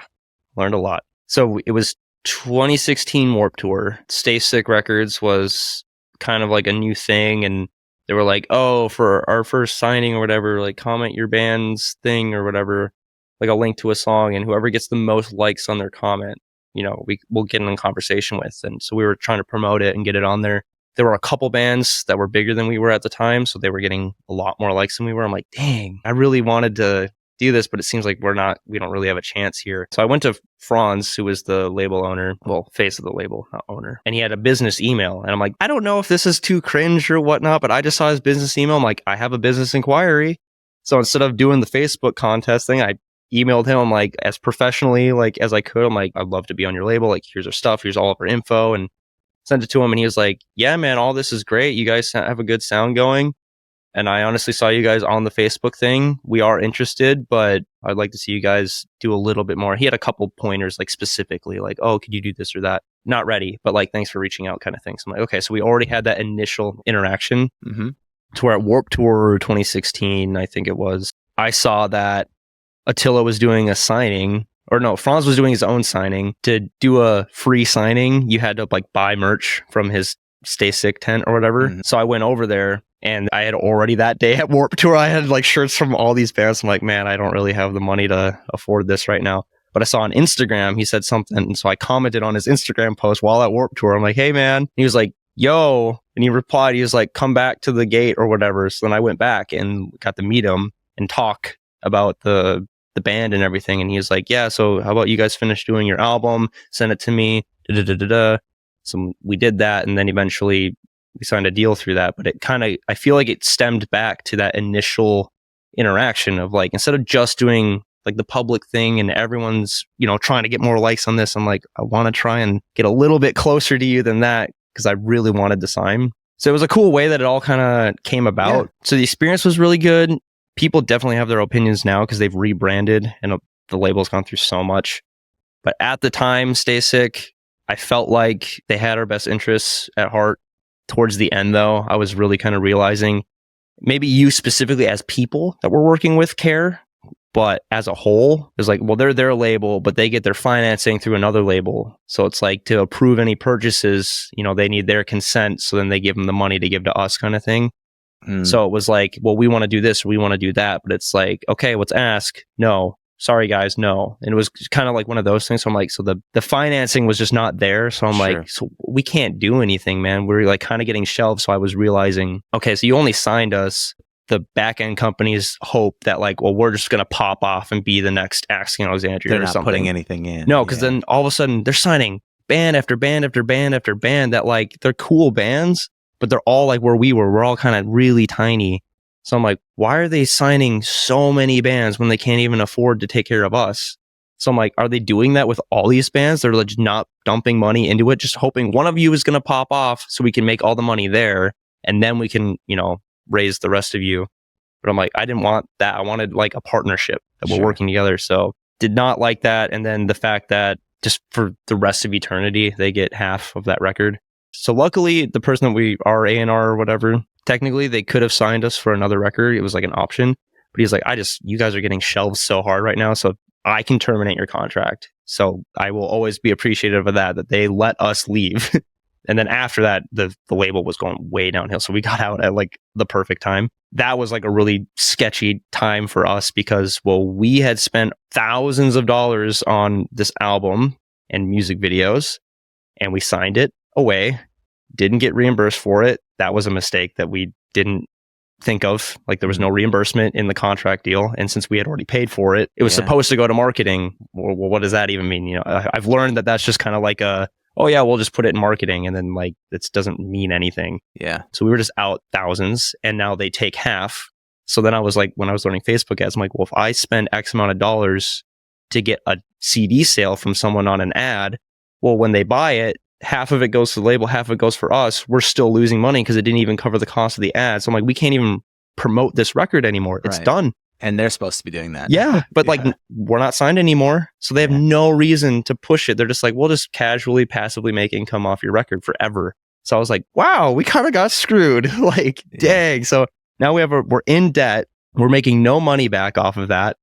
Learned a lot. So it was 2016 Warped Tour. Stay Sick Records was kind of like a new thing. And they were like, oh, for our first signing or whatever, like comment your band's thing or whatever, like a link to a song. And whoever gets the most likes on their comment, we'll get in conversation with. And so we were trying to promote it and get it on there. There were a couple bands that were bigger than we were at the time, so they were getting a lot more likes than we were. I'm like, dang, I really wanted to do this, but it seems like we don't really have a chance here. So I went to Franz, who was the label owner, face of the label, not owner, and he had a business email. And I'm like, I don't know if this is too cringe or whatnot, but I just saw his business email. I'm like, I have a business inquiry. So instead of doing the Facebook contest thing, I emailed him, like, as professionally like as I could. I'm like, I'd love to be on your label. Like, here's our stuff. Here's all of our info. And sent it to him, and he was like, yeah, man, all this is great. You guys have a good sound going. And I honestly saw you guys on the Facebook thing. We are interested, but I'd like to see you guys do a little bit more. He had a couple pointers, like specifically, like, oh, could you do this or that? Not ready, but like, thanks for reaching out kind of thing. So I'm like, okay, so we already had that initial interaction. Mm-hmm. to where at Warped Tour 2016, I think it was, I saw that Attila was doing a signing, or no, Franz was doing his own signing. To do a free signing, you had to like buy merch from his Stay Sick tent or whatever. Mm-hmm. So I went over there, and I had already that day at Warped Tour, I had like shirts from all these bands. I'm like, man, I don't really have the money to afford this right now. But I saw on Instagram, he said something. And so I commented on his Instagram post while at Warped Tour. I'm like, hey, man. And he was like, yo. And he replied, he was like, come back to the gate or whatever. So then I went back and got to meet him and talk about the band and everything. And he was like, yeah, so how about you guys finish doing your album? Send it to me. Da-da-da-da-da. So we did that. And then eventually we signed a deal through that. But it kind of, I feel like it stemmed back to that initial interaction of like, instead of just doing like the public thing and everyone's, you know, trying to get more likes on this, I'm like, I want to try and get a little bit closer to you than that, because I really wanted to sign. So it was a cool way that it all kind of came about. Yeah. So the experience was really good. People definitely have their opinions now because they've rebranded and the label's gone through so much. But at the time, Stay Sick, I felt like they had our best interests at heart. Towards the end, though, I was really kind of realizing maybe you specifically as people that we're working with care. But as a whole, it's like, well, they're their label, but they get their financing through another label. So it's like to approve any purchases, you know, they need their consent. So then they give them the money to give to us kind of thing. So it was like, well, we want to do this, or we want to do that. But it's like, okay, let's ask. No, sorry, guys, no. And it was kind of like one of those things. So I'm like, so the financing was just not there. So I'm like, so we can't do anything, man. We're like kind of getting shelved. So I was realizing, okay, so you only signed us. The back end companies hope that like, well, we're just going to pop off and be the next Asking Alexandria they're or not something. Putting anything in. No, because then all of a sudden they're signing band after band after band after band that like they're cool bands, but they're all like where we were. We're all kind of really tiny. So I'm like, why are they signing so many bands when they can't even afford to take care of us? So I'm like, are they doing that with all these bands? They're like not dumping money into it, just hoping one of you is going to pop off so we can make all the money there. And then we can, you know, raise the rest of you. But I'm like, I didn't want that. I wanted like a partnership that we're working together. So did not like that. And then the fact that just for the rest of eternity, they get half of that record. So luckily, the person that we are A&R or whatever, technically they could have signed us for another record. It was like an option. But he's like, you guys are getting shelved so hard right now. So I can terminate your contract. So I will always be appreciative of that they let us leave. And then after that, the label was going way downhill. So we got out at like the perfect time. That was like a really sketchy time for us because, well, we had spent thousands of dollars on this album and music videos, and we signed it away, didn't get reimbursed for it. That was a mistake that we didn't think of. Like there was no reimbursement in the contract deal. And since we had already paid for it, it was supposed to go to marketing. Well, what does that even mean? You know, I've learned that that's just kind of like oh yeah, we'll just put it in marketing, and then like it doesn't mean anything. Yeah. So we were just out thousands, and now they take half. So then I was like, when I was learning Facebook ads, I'm like, well, if I spend X amount of dollars to get a CD sale from someone on an ad, well, when they buy it, half of it goes to the label, half of it goes for us. We're still losing money because it didn't even cover the cost of the ad. So I'm like, we can't even promote this record anymore. It's done. And they're supposed to be doing that. Yeah, but like we're not signed anymore. So they have no reason to push it. They're just like, we'll just casually, passively make income off your record forever. So I was like, wow, we kind of got screwed. Like, dang. So now we're in debt. We're making no money back off of that.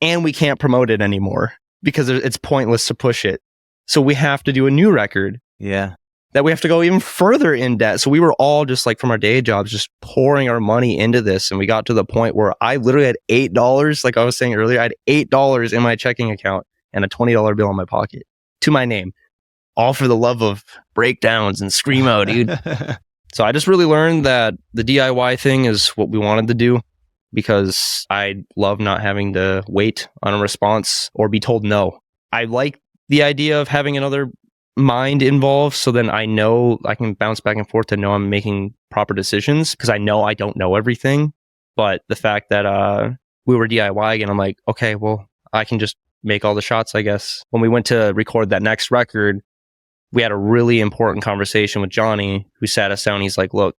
And we can't promote it anymore because it's pointless to push it. So we have to do a new record. Yeah. That we have to go even further in debt. So we were all just like from our day jobs, just pouring our money into this. And we got to the point where I literally had $8, like I was saying earlier, I had $8 in my checking account and a $20 bill in my pocket to my name, all for the love of breakdowns and screamo, dude. So I just really learned that the DIY thing is what we wanted to do because I love not having to wait on a response or be told no. I like the idea of having another mind involved, so then I know I can bounce back and forth to know I'm making proper decisions because I know I don't know everything. But the fact that we were DIY again, I'm like, okay, well, I can just make all the shots, I guess. When we went to record that next record, we had a really important conversation with Johnny, who sat us down. He's like, look,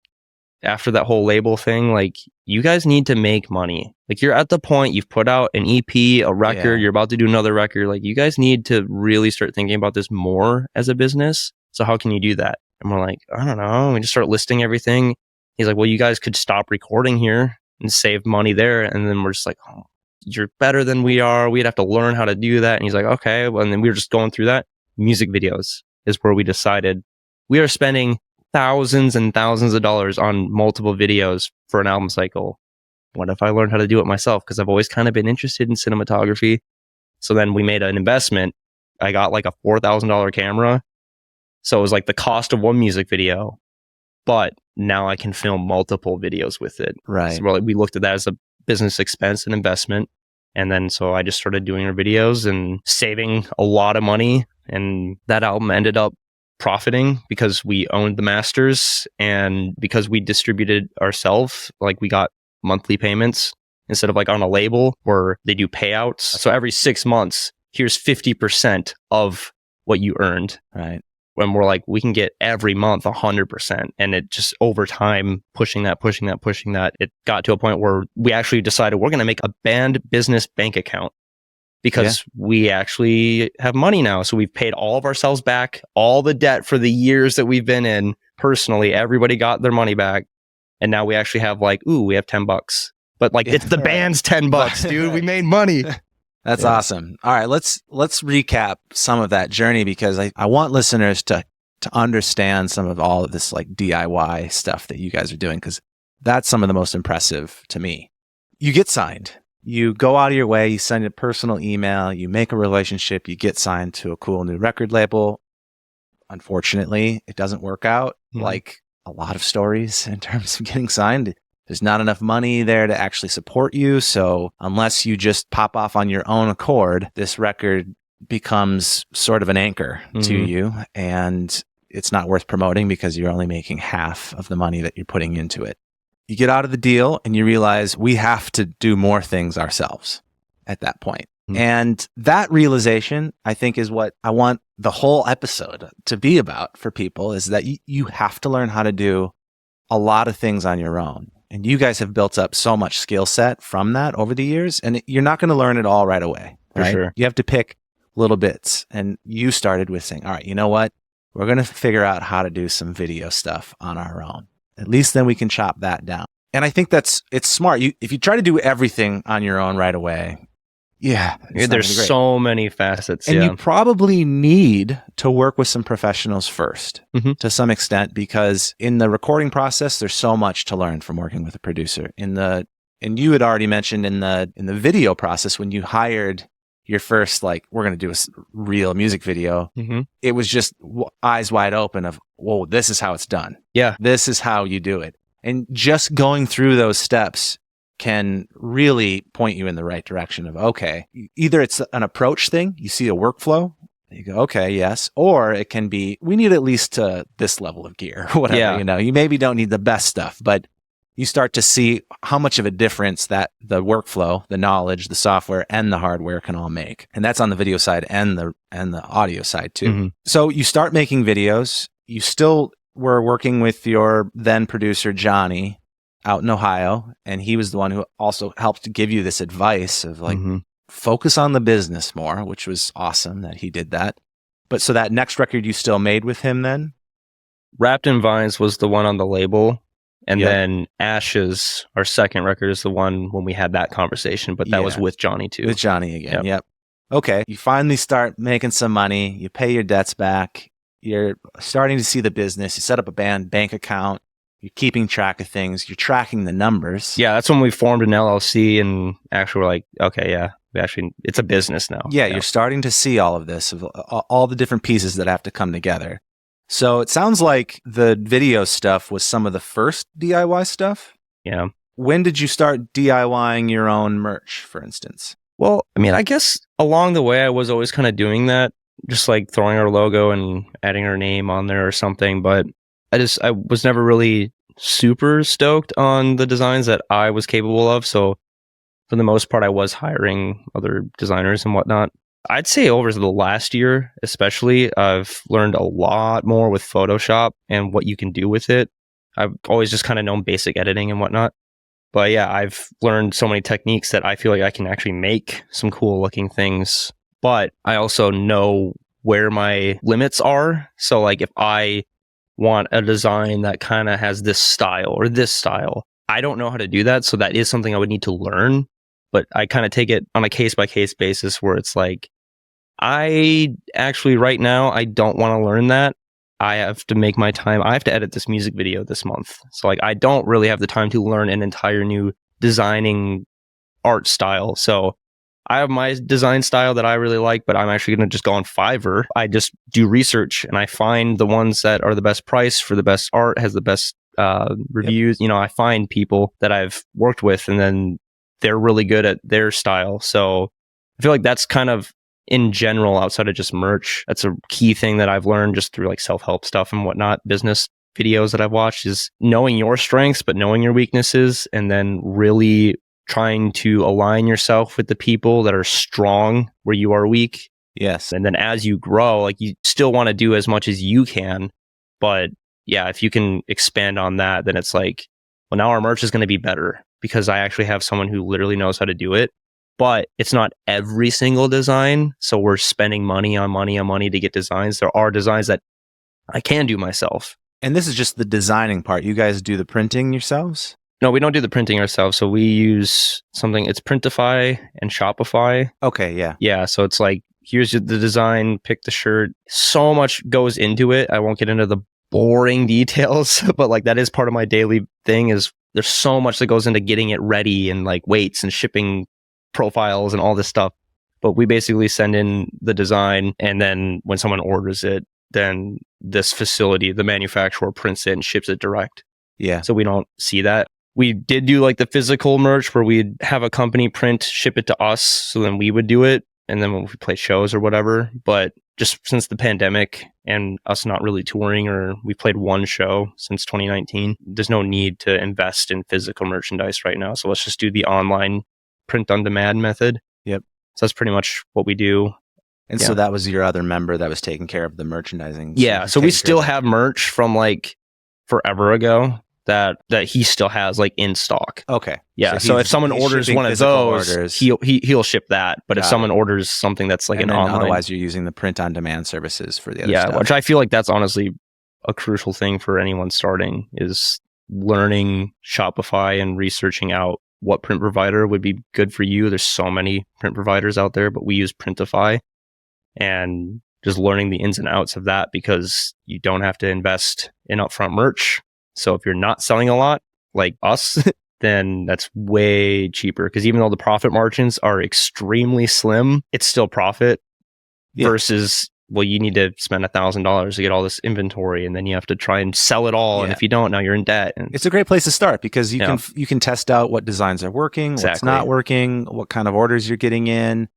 after that whole label thing, like, you guys need to make money. Like, you're at the point, you've put out an EP, a record, you're about to do another record. Like, you guys need to really start thinking about this more as a business. So how can you do that? And we're like, I don't know. We just start listing everything. He's like, well, you guys could stop recording here and save money there. And then we're just like, oh, you're better than we are. We'd have to learn how to do that. And he's like, okay. Well, and then we were just going through that. Music videos is where we decided we are spending thousands and thousands of dollars on multiple videos for an album cycle. What if I learned how to do it myself? Because I've always kind of been interested in cinematography. So then we made an investment. I got like a $4,000 camera. So it was like the cost of one music video, but now I can film multiple videos with it. Right. So we looked at that as a business expense and investment. And then so I just started doing our videos and saving a lot of money. And that album ended up profiting because we owned the masters and because we distributed ourselves. Like we got monthly payments instead of like on a label where they do payouts. So every 6 months, here's 50% of what you earned. Right. When we're like, we can get every month 100%. And it just over time, pushing that, it got to a point where we actually decided we're going to make a band business bank account because we actually have money now. So we've paid all of ourselves back, all the debt for the years that we've been in personally. Everybody got their money back. And now we actually have like, we have $10. But like, it's the band's $10, dude. We made money. That's awesome. All right, let's recap some of that journey because I want listeners to understand some of all of this like DIY stuff that you guys are doing because that's some of the most impressive to me. You get signed. You go out of your way, you send a personal email, you make a relationship, you get signed to a cool new record label. Unfortunately, it doesn't work out like a lot of stories in terms of getting signed. There's not enough money there to actually support you. So unless you just pop off on your own accord, this record becomes sort of an anchor to you. And it's not worth promoting because you're only making half of the money that you're putting into it. You get out of the deal and you realize we have to do more things ourselves at that point. And that realization, I think, is what I want the whole episode to be about for people is that you have to learn how to do a lot of things on your own. And you guys have built up so much skill set from that over the years, and you're not going to learn it all right away. Right? For sure. You have to pick little bits. And you started with saying, all right, you know what? We're going to figure out how to do some video stuff on our own. At least then we can chop that down. And I think it's smart. If you try to do everything on your own right away, there's so many facets. And you probably need to work with some professionals first to some extent, because in the recording process, there's so much to learn from working with a producer. And you had already mentioned in the video process, when you hired your first, like, we're going to do a real music video, it was just eyes wide open of, whoa, this is how it's done. Yeah. This is how you do it. And just going through those steps can really point you in the right direction of, okay, either it's an approach thing, you see a workflow, you go, okay, yes, or it can be, we need at least to this level of gear, or whatever, you maybe don't need the best stuff, but you start to see how much of a difference that the workflow, the knowledge, the software, and the hardware can all make. And that's on the video side and the audio side too. So you start making videos, you still were working with your then producer, Johnny, out in Ohio, and he was the one who also helped give you this advice of like, focus on the business more, which was awesome that he did that. But so that next record you still made with him then? Wrapped in Vines was the one on the label. And then Ashes, our second record, is the one when we had that conversation, but that was with Johnny too. With Johnny again, yep. Okay, you finally start making some money, you pay your debts back, you're starting to see the business, you set up a band bank account, you're keeping track of things, you're tracking the numbers. Yeah, that's when we formed an LLC and actually we're like, okay, it's a business now. Yeah, you're starting to see all of this, of all the different pieces that have to come together. So it sounds like the video stuff was some of the first DIY stuff. Yeah. When did you start DIYing your own merch, for instance? Well, I mean, I guess along the way, I was always kind of doing that, just like throwing our logo and adding our name on there or something. But I was never really super stoked on the designs that I was capable of. So for the most part, I was hiring other designers and whatnot. I'd say over the last year, especially, I've learned a lot more with Photoshop and what you can do with it. I've always just kind of known basic editing and whatnot. But yeah, I've learned so many techniques that I feel like I can actually make some cool looking things. But I also know where my limits are. So like if I want a design that kind of has this style or this style. I don't know how to do that, so that is something I would need to learn, but I kind of take it on a case-by-case basis where it's like, I actually right now, I don't want to learn that. I have to make my time. I have to edit this music video this month. So like, I don't really have the time to learn an entire new designing art style. So I have my design style that I really like, but I'm actually going to just go on Fiverr. I just do research and I find the ones that are the best price for the best art, has the best reviews. Yep. You know, I find people that I've worked with and then they're really good at their style. So I feel like that's kind of in general, outside of just merch, that's a key thing that I've learned just through like self-help stuff and whatnot, business videos that I've watched, is knowing your strengths, but knowing your weaknesses, and then really trying to align yourself with the people that are strong where you are weak. Yes. And then as you grow, like you still want to do as much as you can. But yeah, if you can expand on that, then it's like, well, now our merch is going to be better because I actually have someone who literally knows how to do it. But it's not every single design. So we're spending money on money to get designs. There are designs that I can do myself. And this is just the designing part. You guys do the printing yourselves? No, we don't do the printing ourselves. So we use something, it's Printify and Shopify. Okay, yeah. Yeah, so it's like, here's the design, pick the shirt. So much goes into it. I won't get into the boring details, but like that is part of my daily thing, is there's so much that goes into getting it ready and like weights and shipping profiles and all this stuff. But we basically send in the design, and then when someone orders it, then this facility, the manufacturer, prints it and ships it direct. Yeah. So we don't see that. We did do like the physical merch where we'd have a company print, ship it to us, so then we would do it. And then when we play shows or whatever, but just since the pandemic and us not really touring, or we played one show since 2019, there's no need to invest in physical merchandise right now. So let's just do the online print on demand method. Yep. So that's pretty much what we do. And so that was your other member that was taking care of the merchandising. Yeah. So we still have merch from like forever ago that he still has like in stock. Okay. Yeah. So if someone orders one of those, he'll ship that. But if someone orders something that's like an online, otherwise you're using the print on demand services for the other stuff. Which I feel like that's honestly a crucial thing for anyone starting, is learning Shopify and researching out what print provider would be good for you. There's so many print providers out there, but we use Printify, and just learning the ins and outs of that, because you don't have to invest in upfront merch. So if you're not selling a lot like us, then that's way cheaper, because even though the profit margins are extremely slim, it's still profit versus, well, you need to spend $1,000 to get all this inventory, and then you have to try and sell it all. And if you don't, now you're in debt. And it's a great place to start, because you can test out what designs are working, what's not working, what kind of orders you're getting in,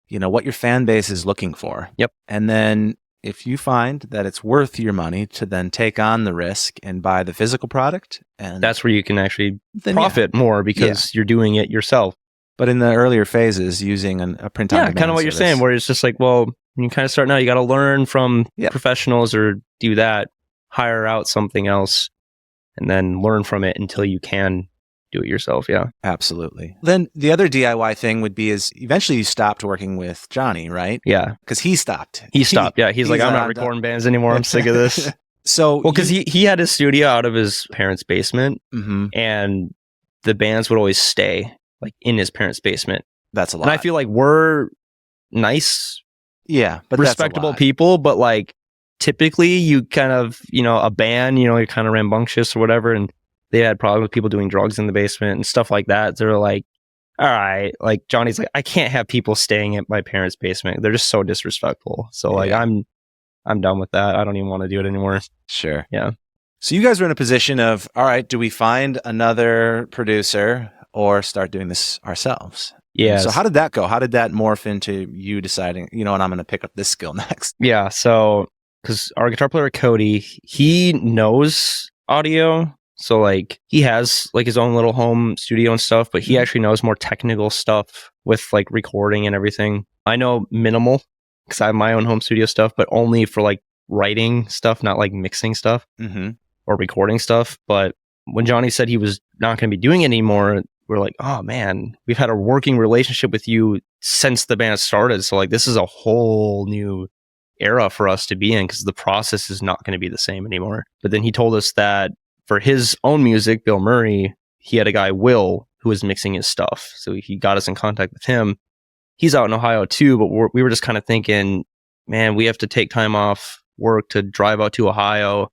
you know, what your fan base is looking for. Yep. And then if you find that it's worth your money to then take on the risk and buy the physical product, and that's where you can actually profit more, because you're doing it yourself. But in the earlier phases, using a print on demand kind of what you're saying, where it's just like, well, when you kind of start now, you got to learn from professionals, or do that, hire out something else, and then learn from it until you can do it yourself. Yeah, absolutely. Then the other DIY thing would be, is eventually you stopped working with Johnny, right? Yeah, because he stopped. He stopped. Yeah, he's like, I'm not recording bands anymore. I'm sick of this. So, well, because he had his studio out of his parents' basement, and the bands would always stay like in his parents' basement. That's a lot. And I feel like we're nice, but respectable people, but like typically you kind of, you know, a band, you know, you're kind of rambunctious or whatever, and they had problems with people doing drugs in the basement and stuff like that. They're like, all right, like Johnny's like, I can't have people staying at my parents' basement. They're just so disrespectful. So like, I'm done with that. I don't even want to do it anymore. Sure. Yeah. So you guys were in a position of, all right, do we find another producer or start doing this ourselves? Yeah. So how did that go? How did that morph into you deciding, you know what, I'm going to pick up this skill next? Yeah. So, because our guitar player, Cody, he knows audio. So like he has like his own little home studio and stuff, but he actually knows more technical stuff with like recording and everything. I know minimal, because I have my own home studio stuff, but only for like writing stuff, not like mixing stuff or recording stuff. But when Johnny said he was not going to be doing it anymore, we're like, oh man, we've had a working relationship with you since the band started. So like, this is a whole new era for us to be in because the process is not going to be the same anymore. But then he told us that for his own music, Bill Murray, he had a guy, Will, who was mixing his stuff. So he got us in contact with him. He's out in Ohio too, but we were just kind of thinking, man, we have to take time off work to drive out to Ohio.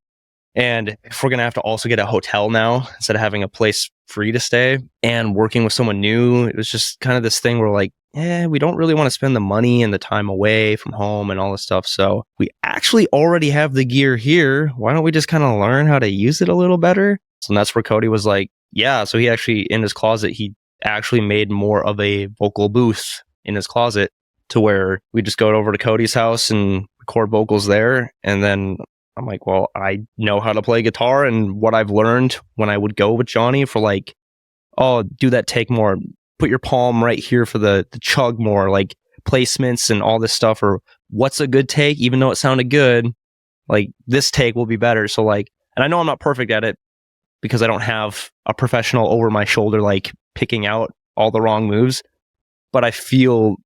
And if we're going to have to also get a hotel now, instead of having a place free to stay and working with someone new, it was just kind of this thing where like, we don't really want to spend the money and the time away from home and all this stuff. So we actually already have the gear here. Why don't we just kind of learn how to use it a little better? So that's where Cody was like, yeah. So he actually, in his closet, he actually made more of a vocal booth in his closet to where we just go over to Cody's house and record vocals there. And then I'm like, well, I know how to play guitar, and what I've learned when I would go with Johnny for like, oh, do that take more, put your palm right here for the chug more, like placements and all this stuff, or what's a good take, even though it sounded good, like this take will be better. So like, and I know I'm not perfect at it because I don't have a professional over my shoulder, like picking out all the wrong moves, but I feel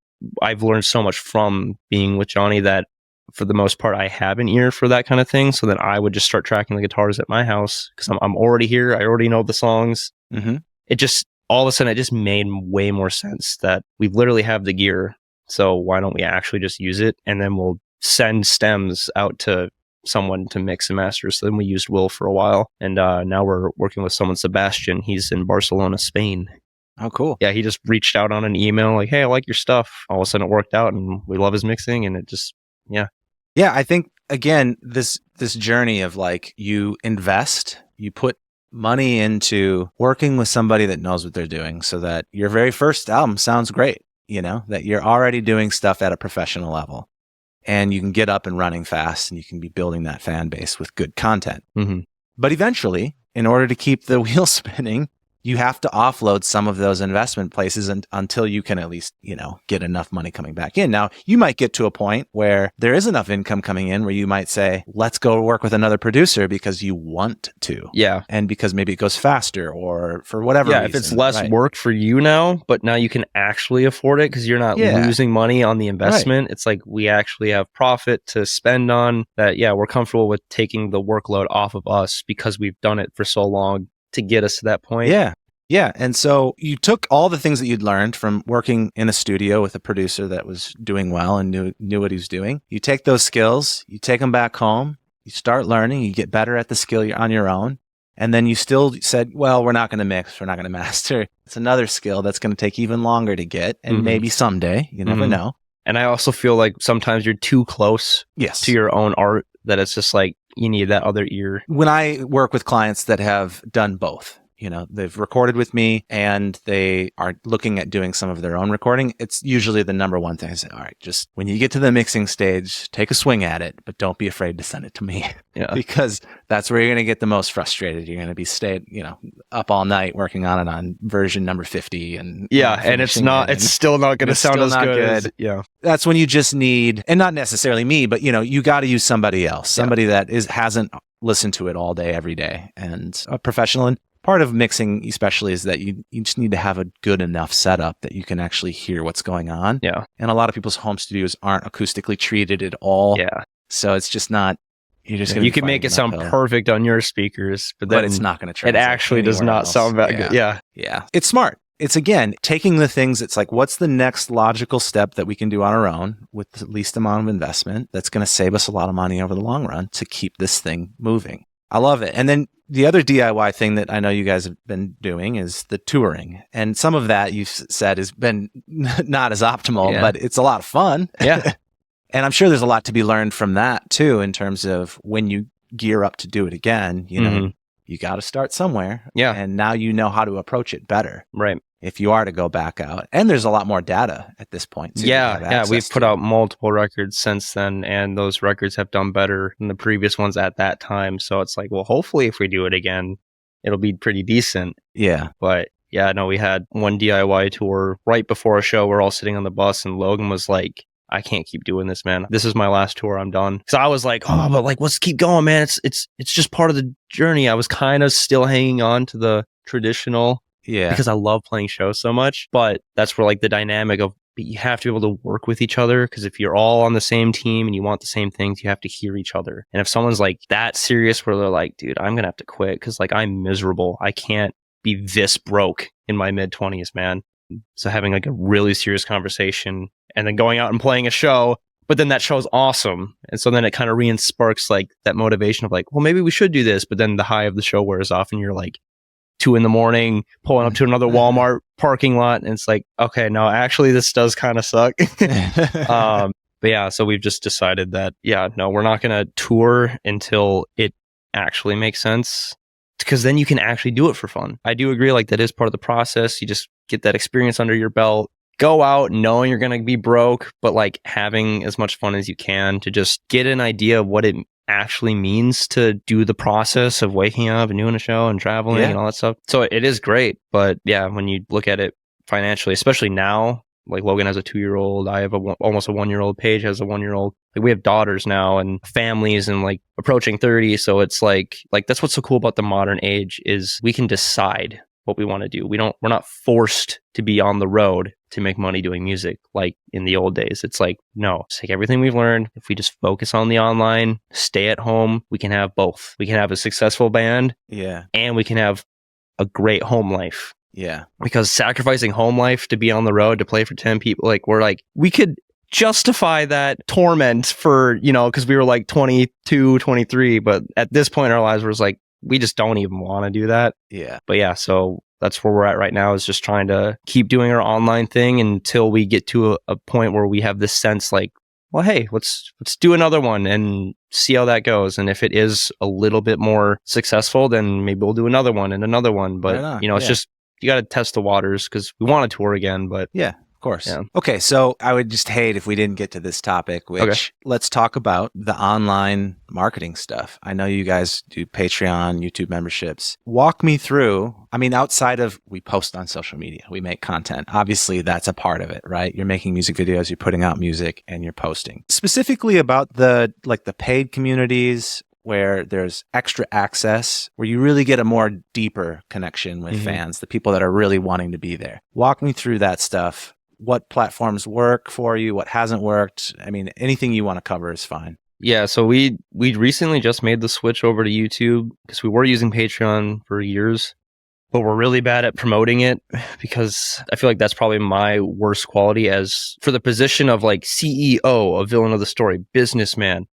I've learned so much from being with Johnny that for the most part, I have an ear for that kind of thing. So then I would just start tracking the guitars at my house because I'm already here. I already know the songs. Mm-hmm. It just, all of a sudden, it just made way more sense that we literally have the gear. So why don't we actually just use it? And then we'll send stems out to someone to mix and master. So then we used Will for a while. And now we're working with someone, Sebastian. He's in Barcelona, Spain. Oh, cool. Yeah, he just reached out on an email like, hey, I like your stuff. All of a sudden it worked out and we love his mixing, and it just, yeah. Yeah, I think, again, this journey of like you invest, you put money into working with somebody that knows what they're doing so that your very first album sounds great, you know, that you're already doing stuff at a professional level and you can get up and running fast and you can be building that fan base with good content. Mm-hmm. But eventually, in order to keep the wheel spinning, you have to offload some of those investment places until you can at least, you know, get enough money coming back in. Now, you might get to a point where there is enough income coming in where you might say, let's go work with another producer because you want to. Yeah. And because maybe it goes faster or for whatever reason. Yeah, if it's less work for you now, but now you can actually afford it because you're not losing money on the investment. Right. It's like we actually have profit to spend on that. Yeah, we're comfortable with taking the workload off of us because we've done it for so long to get us to that point. Yeah. Yeah. And so you took all the things that you'd learned from working in a studio with a producer that was doing well and knew what he was doing. You take those skills, you take them back home, you start learning, you get better at the skill you're on your own. And then you still said, well, we're not going to mix, we're not going to master. It's another skill that's going to take even longer to get. And maybe someday, you never know. And I also feel like sometimes you're too close to your own art that it's just like you need that other ear. When I work with clients that have done both, you know, they've recorded with me and they are looking at doing some of their own recording, it's usually the number one thing I say, all right, just when you get to the mixing stage, take a swing at it, but don't be afraid to send it to me because that's where you're going to get the most frustrated. You're going to be up all night working on it on version number 50. And and it's still not going to sound as good. That's when you just need, and not necessarily me, but you got to use somebody else, somebody that hasn't listened to it all day, every day, and a professional. And part of mixing especially is that you just need to have a good enough setup that you can actually hear what's going on. Yeah. And a lot of people's home studios aren't acoustically treated at all. Yeah. So it's just not, you're just you can make it sound perfect on your speakers, but then it's not going to translate. It actually does not sound that good. Yeah. Yeah. It's smart. It's, again, taking the things, it's like, what's the next logical step that we can do on our own with the least amount of investment that's going to save us a lot of money over the long run to keep this thing moving. I love it. And then the other DIY thing that I know you guys have been doing is the touring. And some of that you've said has been not as optimal, but it's a lot of fun. Yeah. And I'm sure there's a lot to be learned from that too, in terms of when you gear up to do it again, you got to start somewhere. Yeah. And now you know how to approach it better. Right. If you are to go back out. And there's a lot more data at this point too. Yeah. We've put out multiple records since then, and those records have done better than the previous ones at that time. So it's like, well, hopefully if we do it again, it'll be pretty decent. Yeah. But yeah, no, we had one DIY tour right before a show. We're all sitting on the bus and Logan was like, I can't keep doing this, man. This is my last tour. I'm done. So I was like, oh, but like, let's keep going, man. It's just part of the journey. I was kind of still hanging on to the traditional. Yeah. Because I love playing shows so much. But that's where like the dynamic of but you have to be able to work with each other, because if you're all on the same team and you want the same things, you have to hear each other. And if someone's like that serious where they're like, dude, I'm gonna have to quit because like I'm miserable, I can't be this broke in my mid-20s, man. So having like a really serious conversation and then going out and playing a show, but then that show's awesome. And so then it kind of re-sparks like that motivation of like, well, maybe we should do this. But then the high of the show wears off and you're like 2 a.m, pulling up to another Walmart parking lot. And it's like, okay, no, actually this does kind of suck. But yeah, so we've just decided that, yeah, no, we're not going to tour until it actually makes sense, because then you can actually do it for fun. I do agree, like that is part of the process. You just get that experience under your belt. Go out knowing you're going to be broke, but like having as much fun as you can to just get an idea of what it actually means to do the process of waking up and doing a show and traveling and all that stuff. So it is great. But yeah, when you look at it financially, especially now, like Logan has a 2-year-old, I have almost a 1-year-old, Paige has a 1-year-old. Like we have daughters now and families and like approaching 30. So it's like that's what's so cool about the modern age is we can decide what we want to do. We're not forced to be on the road to make money doing music like in the old days. It's like, no, it's like everything we've learned. If we just focus on the online, stay at home, we can have both. We can have a successful band, and we can have a great home life. Yeah. Because sacrificing home life to be on the road to play for 10 people, like we could justify that torment for, because we were like 22, 23, but at this point in our lives, we're just like, we just don't even want to do that. Yeah. But yeah, so that's where we're at right now, is just trying to keep doing our online thing until we get to a point where we have this sense like, well, hey, let's do another one and see how that goes. And if it is a little bit more successful, then maybe we'll do another one and another one. But, it's just, you got to test the waters, because we want to tour again, but yeah. Of course. Yeah. Okay, so I would just hate if we didn't get to this topic, which let's talk about the online marketing stuff. I know you guys do Patreon, YouTube memberships. Walk me through, outside of we post on social media, we make content. Obviously, that's a part of it, right? You're making music videos, you're putting out music, and you're posting. Specifically about the paid communities where there's extra access, where you really get a more deeper connection with fans, the people that are really wanting to be there. Walk me through that stuff. What platforms work for you? What hasn't worked? Anything you want to cover is fine. Yeah, so we recently just made the switch over to YouTube, because we were using Patreon for years, but we're really bad at promoting it, because I feel like that's probably my worst quality as for the position of like CEO, a villain of the story, businessman,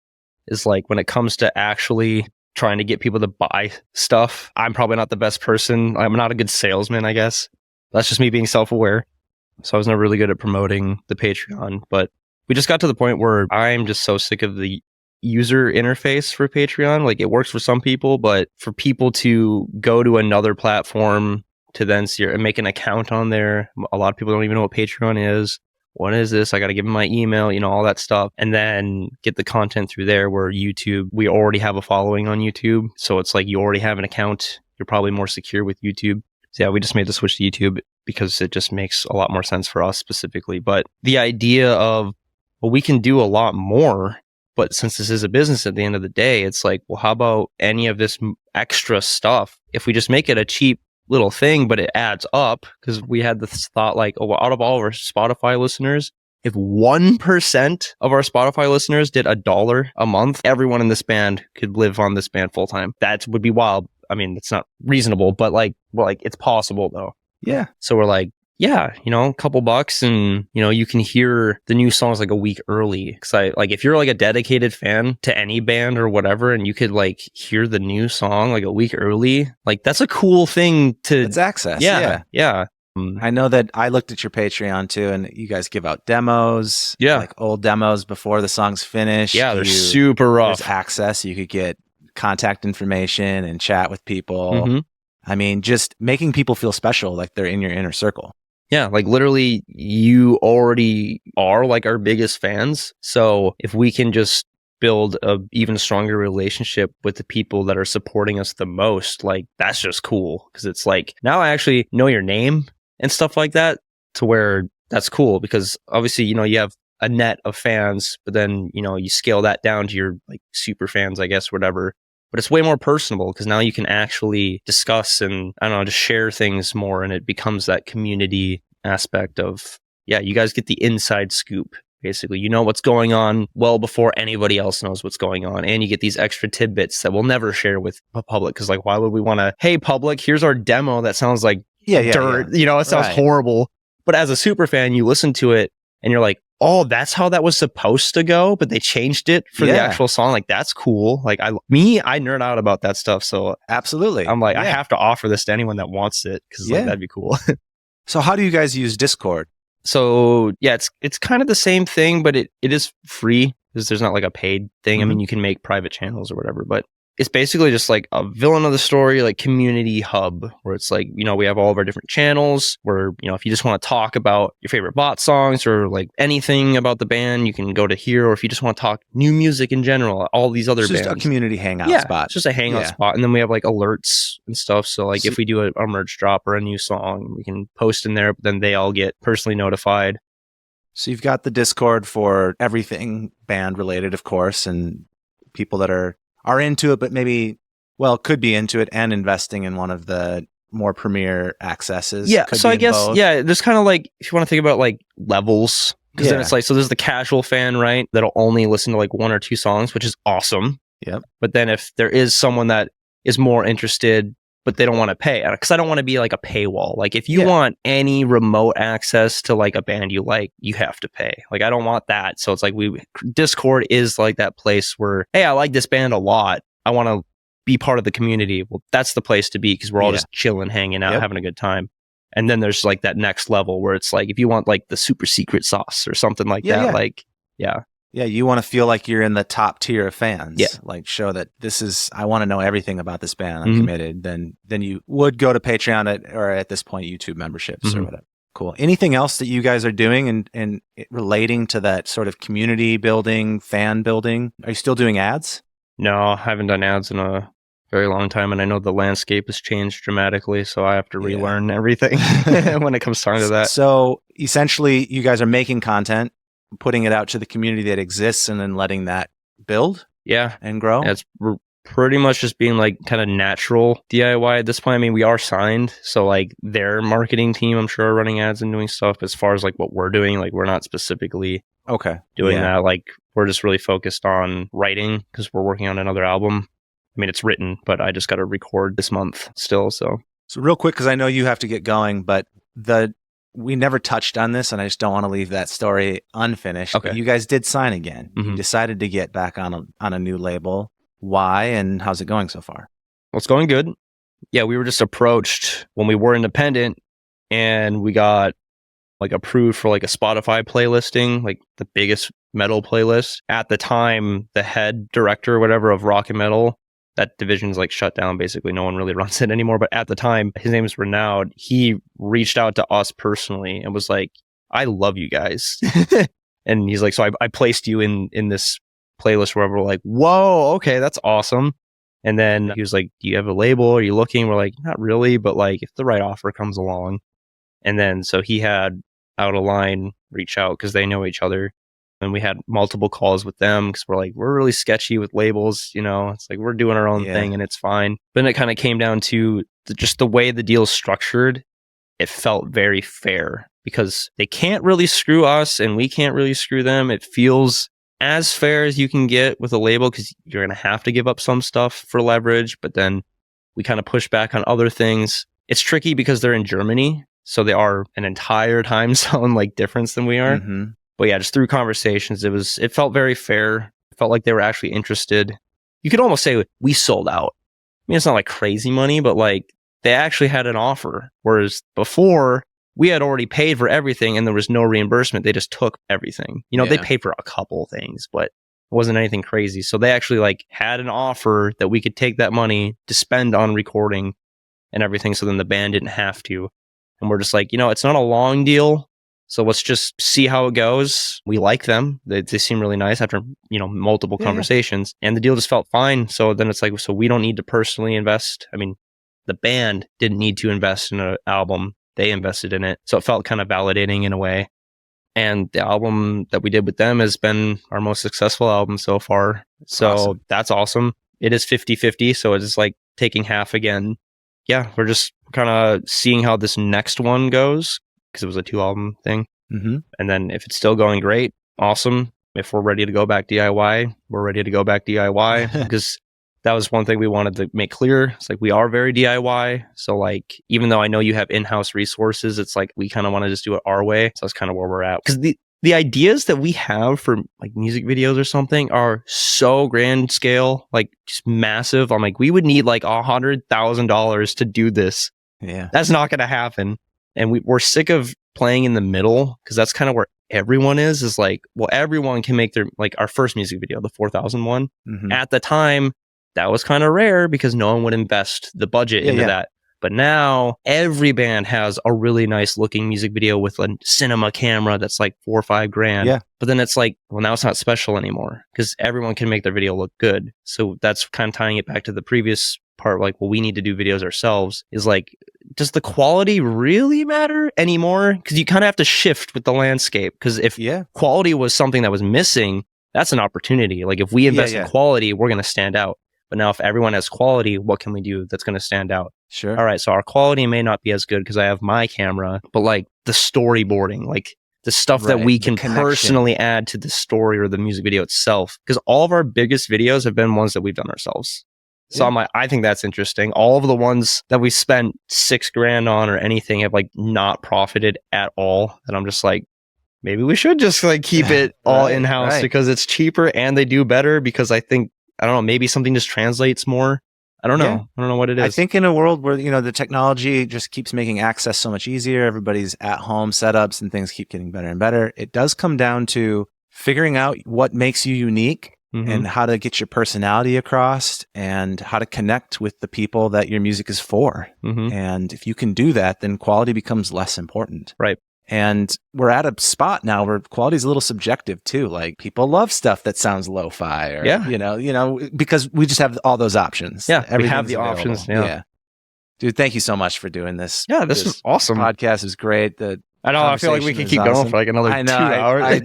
is like when it comes to actually trying to get people to buy stuff, I'm probably not the best person. I'm not a good salesman, I guess. That's just me being self-aware. So I was never really good at promoting the Patreon, but we just got to the point where I'm just so sick of the user interface for Patreon. Like it works for some people, but for people to go to another platform to then see and make an account on there, a lot of people don't even know what Patreon is. What is this? I got to give them my email, all that stuff, and then get the content through there. Where YouTube, we already have a following on YouTube. So it's like you already have an account. You're probably more secure with YouTube. So yeah, we just made the switch to YouTube because it just makes a lot more sense for us specifically. But the idea of, well, we can do a lot more, but since this is a business at the end of the day, it's like, well, how about any of this extra stuff? If we just make it a cheap little thing, but it adds up, because we had this thought like, oh, well, out of all of our Spotify listeners, if 1% of our Spotify listeners did $1 a month, everyone in this band could live on this band full time. That would be wild. It's not reasonable, but it's possible though. Yeah. So we're like, yeah, a couple bucks, and you can hear the new songs like a week early. Cause if you're like a dedicated fan to any band or whatever, and you could like hear the new song like a week early, like that's a cool thing to. It's access. Yeah. I know that I looked at your Patreon too, and you guys give out demos. Yeah. Like old demos before the song's finished. Yeah, they're super rough. There's access. You could get contact information and chat with people. Just making people feel special, like they're in your inner circle. Yeah, like literally you already are like our biggest fans. So if we can just build a even stronger relationship with the people that are supporting us the most, like that's just cool. Because it's like, now I actually know your name and stuff like that, to where that's cool. Because obviously, you have a net of fans, but then, you scale that down to your like super fans, I guess, whatever. But it's way more personable, because now you can actually discuss and, I don't know, just share things more, and it becomes that community aspect of yeah, you guys get the inside scoop. Basically, you know what's going on well before anybody else knows what's going on. And you get these extra tidbits that we'll never share with the public. Because like, why would we want to, hey, public, here's our demo that sounds like dirt. You know, it sounds horrible. But as a super fan, you listen to it and you're like, oh, that's how that was supposed to go. But they changed it for the actual song. Like, that's cool. Like I nerd out about that stuff. So absolutely. I'm like, I have to offer this to anyone that wants it. Because like, that'd be cool. So how do you guys use Discord? So yeah, it's kind of the same thing, but it is free because there's not like a paid thing. I mean, you can make private channels or whatever, but it's basically just like a villain of the story, like community hub where it's like, you know, we have all of our different channels where, you know, if you just want to talk about your favorite bot songs or like anything about the band, you can go to here. Or if you just want to talk new music in general, all these other bands. Just a community hangout spot. It's just a hangout spot. And then we have like alerts and stuff. So like if we do a merch drop or a new song, we can post in there, but then they all get personally notified. So you've got the Discord for everything band related, of course, and people that are into it, but maybe, could be into it and investing in one of the more premier accesses. Yeah. So I guess, there's kind of like, if you want to think about like levels, because then it's like, so there's the casual fan, right? That'll only listen to like one or two songs, which is awesome. Yep. But then if there is someone that is more interested, but they don't want to pay, because I don't want to be like a paywall. Like if you want any remote access to like a band you like, you have to pay. Like I don't want that. So it's like Discord is like that place where, hey, I like this band a lot. I want to be part of the community. Well, that's the place to be because we're all just chilling, hanging out, having a good time. And then there's like that next level where it's like, if you want like the super secret sauce or something like that, like, yeah, you want to feel like you're in the top tier of fans. Yeah. Like show that I want to know everything about this band. I'm committed. Then you would go to Patreon or at this point, YouTube memberships or whatever. Cool. Anything else that you guys are doing and relating to that sort of community building, fan building? Are you still doing ads? No, I haven't done ads in a very long time. And I know the landscape has changed dramatically. So I have to relearn everything when it comes time to that. So essentially, you guys are making content, putting it out to the community that exists and then letting that build and grow. It's pretty much just being like kind of natural DIY at this point. I mean, we are signed, so like their marketing team, I'm sure, are running ads and doing stuff. As far as like what we're doing, like we're not specifically doing that. Like we're just really focused on writing because we're working on another album. I mean, it's written, but I just got to record this month still. So real quick, because I know you have to get going, but we never touched on this, and I just don't want to leave that story unfinished. Okay. But you guys did sign again. You decided to get back on a new label. Why, and how's it going so far? Well, it's going good. Yeah, we were just approached when we were independent, and we got like approved for like a Spotify playlisting, like the biggest metal playlist. At the time, the head director or whatever of rock and metal, that division's like shut down. Basically, no one really runs it anymore. But at the time, his name is Renowned. He reached out to us personally and was like, I love you guys. And he's like, so I placed you in this playlist where we're like, whoa, okay, that's awesome. And then he was like, do you have a label? Are you looking? We're like, not really, but like if the right offer comes along. And then so he had Out of Line reach out because they know each other. And we had multiple calls with them because we're like, we're really sketchy with labels, you know, it's like we're doing our own thing and it's fine. But then it kind of came down to just the way the deal's structured. It felt very fair because they can't really screw us and we can't really screw them. It feels as fair as you can get with a label because you're going to have to give up some stuff for leverage. But then we kind of push back on other things. It's tricky because they're in Germany. So they are an entire time zone like difference than we are. But yeah, just through conversations, it felt very fair. It felt like they were actually interested. You could almost say we sold out. I mean, it's not like crazy money, but like they actually had an offer. Whereas before we had already paid for everything and there was no reimbursement. They just took everything. You know, they paid for a couple things, but it wasn't anything crazy. So they actually like had an offer that we could take that money to spend on recording and everything. So then the band didn't have to. And we're just like, you know, it's not a long deal. So let's just see how it goes. We like them. They seem really nice after, you know, multiple conversations. And the deal just felt fine. So then it's like, so we don't need to personally invest. I mean, the band didn't need to invest in an album. They invested in it. So it felt kind of validating in a way. And the album that we did with them has been our most successful album so far. So that's awesome. It is 50-50. So it's like taking half again. Yeah, we're just kind of seeing how this next one goes. Because it was a 2-album thing. Mm-hmm. And then if it's still going great, awesome. If we're ready to go back DIY, we're ready to go back DIY. Because that was one thing we wanted to make clear. It's like, we are very DIY. So like, even though I know you have in-house resources, it's like, we kind of want to just do it our way. So that's kind of where we're at. Because the ideas that we have for like music videos or something are so grand scale, like just massive. I'm like, we would need like $100,000 to do this. Yeah. That's not going to happen. And we're sick of playing in the middle, because that's kind of where everyone is like, well, everyone can make their, like our first music video, the 4001. Mm-hmm. At the time, that was kind of rare because no one would invest the budget into that. But now every band has a really nice looking music video with a cinema camera that's like $4 or $5,000. Yeah. But then it's like, well, now it's not special anymore because everyone can make their video look good. So that's kind of tying it back to the previous part. Like, well, we need to do videos ourselves. Is like, does the quality really matter anymore? Because you kind of have to shift with the landscape. Because if quality was something that was missing, that's an opportunity. Like if we invest in quality, we're going to stand out. But now if everyone has quality, what can we do that's going to stand out? Sure. All right, so our quality may not be as good because I have my camera, but like the storyboarding, like the stuff that we can personally add to the story or the music video itself. Because all of our biggest videos have been ones that we've done ourselves. So I'm like, I think that's interesting. All of the ones that we spent $6,000 on or anything have like not profited at all. And I'm just like, maybe we should just like keep it all in-house because it's cheaper and they do better, because I think, I don't know, maybe something just translates more. I don't know. Yeah. I don't know what it is. I think in a world where, you know, the technology just keeps making access so much easier, everybody's at home setups and things keep getting better and better. It does come down to figuring out what makes you unique and how to get your personality across and how to connect with the people that your music is for. And if you can do that, then quality becomes less important. Right. And we're at a spot now where quality is a little subjective too. Like people love stuff that sounds lo-fi or, you know, because we just have all those options. Yeah. We have the options. Yeah. Dude, thank you so much for doing this. Yeah. This is awesome. Podcast is great. I know. I feel like we could keep going for like another 2 hours.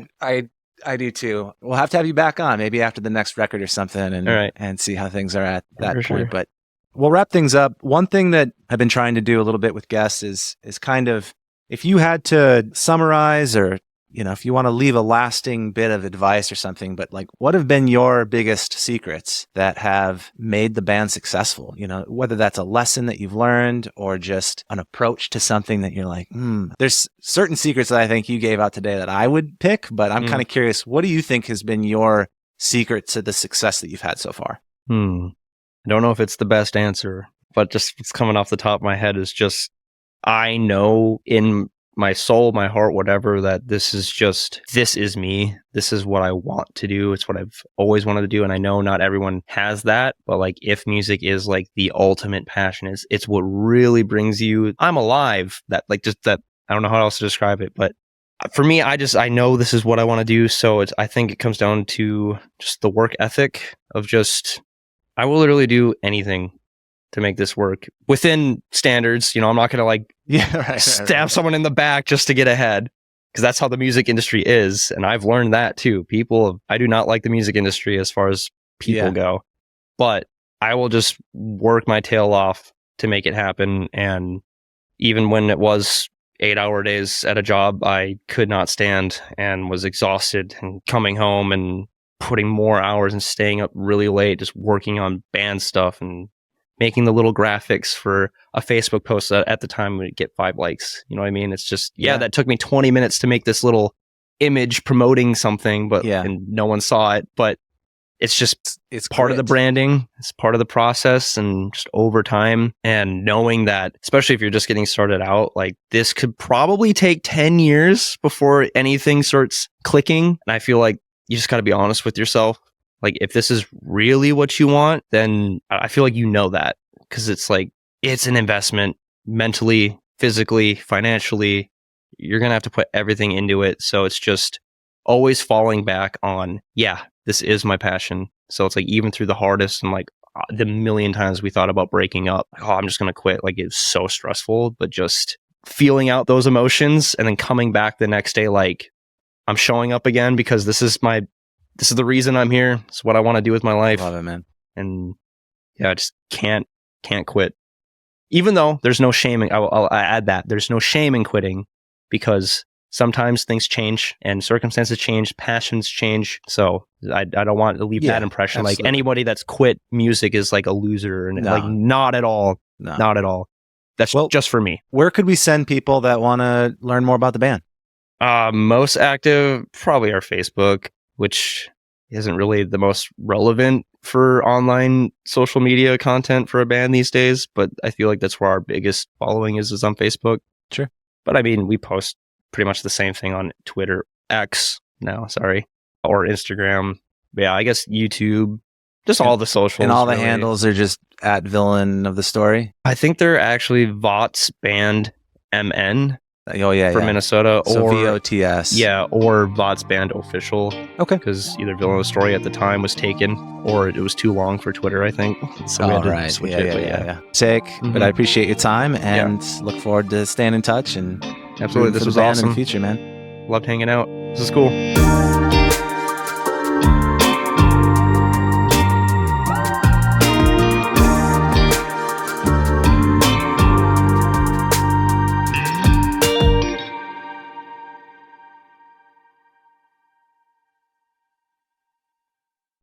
I do too. We'll have to have you back on maybe after the next record or something and see how things are at that point. Sure. But we'll wrap things up. One thing that I've been trying to do a little bit with guests is kind of, if you had to summarize or, you know, if you want to leave a lasting bit of advice or something, but like, what have been your biggest secrets that have made the band successful? You know, whether that's a lesson that you've learned or just an approach to something that you're like, there's certain secrets that I think you gave out today that I would pick, but I'm kind of curious, what do you think has been your secret to the success that you've had so far? I don't know if it's the best answer, but just what's coming off the top of my head is just, I know in my soul, my heart, whatever, that this is me. This is what I want to do. It's what I've always wanted to do. And I know not everyone has that, but like if music is like the ultimate passion, it's what really brings you, I'm alive. That like just that, I don't know how else to describe it, but for me, I know this is what I want to do. So I think it comes down to just the work ethic of just, I will literally do anything to make this work within standards. You know, I'm not going to like stab someone in the back just to get ahead, because that's how the music industry is. And I've learned that too. I do not like the music industry as far as people go, but I will just work my tail off to make it happen. And even when it was 8-hour days at a job I could not stand and was exhausted, and coming home and putting more hours and staying up really late, just working on band stuff and making the little graphics for a Facebook post that at the time would get 5 likes. You know what I mean? It's just, that took me 20 minutes to make this little image promoting something, but and no one saw it. But it's part of the branding. It's part of the process, and just over time and knowing that, especially if you're just getting started out, like this could probably take 10 years before anything starts clicking. And I feel like you just got to be honest with yourself. Like, if this is really what you want, then I feel like you know that, because it's like, it's an investment mentally, physically, financially. You're going to have to put everything into it. So it's just always falling back on, this is my passion. So it's like, even through the hardest and like the million times we thought about breaking up, like, I'm just going to quit. Like, it's so stressful, but just feeling out those emotions and then coming back the next day, like, I'm showing up again because this is the reason I'm here. It's what I want to do with my life. Love it, man. And I just can't quit. Even though there's no shame, I'll add that. There's no shame in quitting, because sometimes things change and circumstances change, passions change. So I don't want to leave that impression. Absolutely. Like anybody that's quit music is like a loser. And like not at all. No. Not at all. That's just for me. Where could we send people that want to learn more about the band? Most active, probably our Facebook, which isn't really the most relevant for online social media content for a band these days. But I feel like that's where our biggest following is on Facebook. Sure. But I mean, we post pretty much the same thing on Twitter, X now, or Instagram. But yeah, I guess YouTube, just all the socials. And all the handles are just at Villain of the Story? I think they're actually VOTS Band MN. Oh, yeah. For Minnesota. So or VOTS. Yeah, or VOTS Band Official. Okay. Because either Villain of the Story at the time was taken, or it was too long for Twitter, I think. So we had to switch it. Yeah. Sick. Mm-hmm. But I appreciate your time and look forward to staying in touch and absolutely, this was awesome in the future, man. Loved hanging out. This is cool.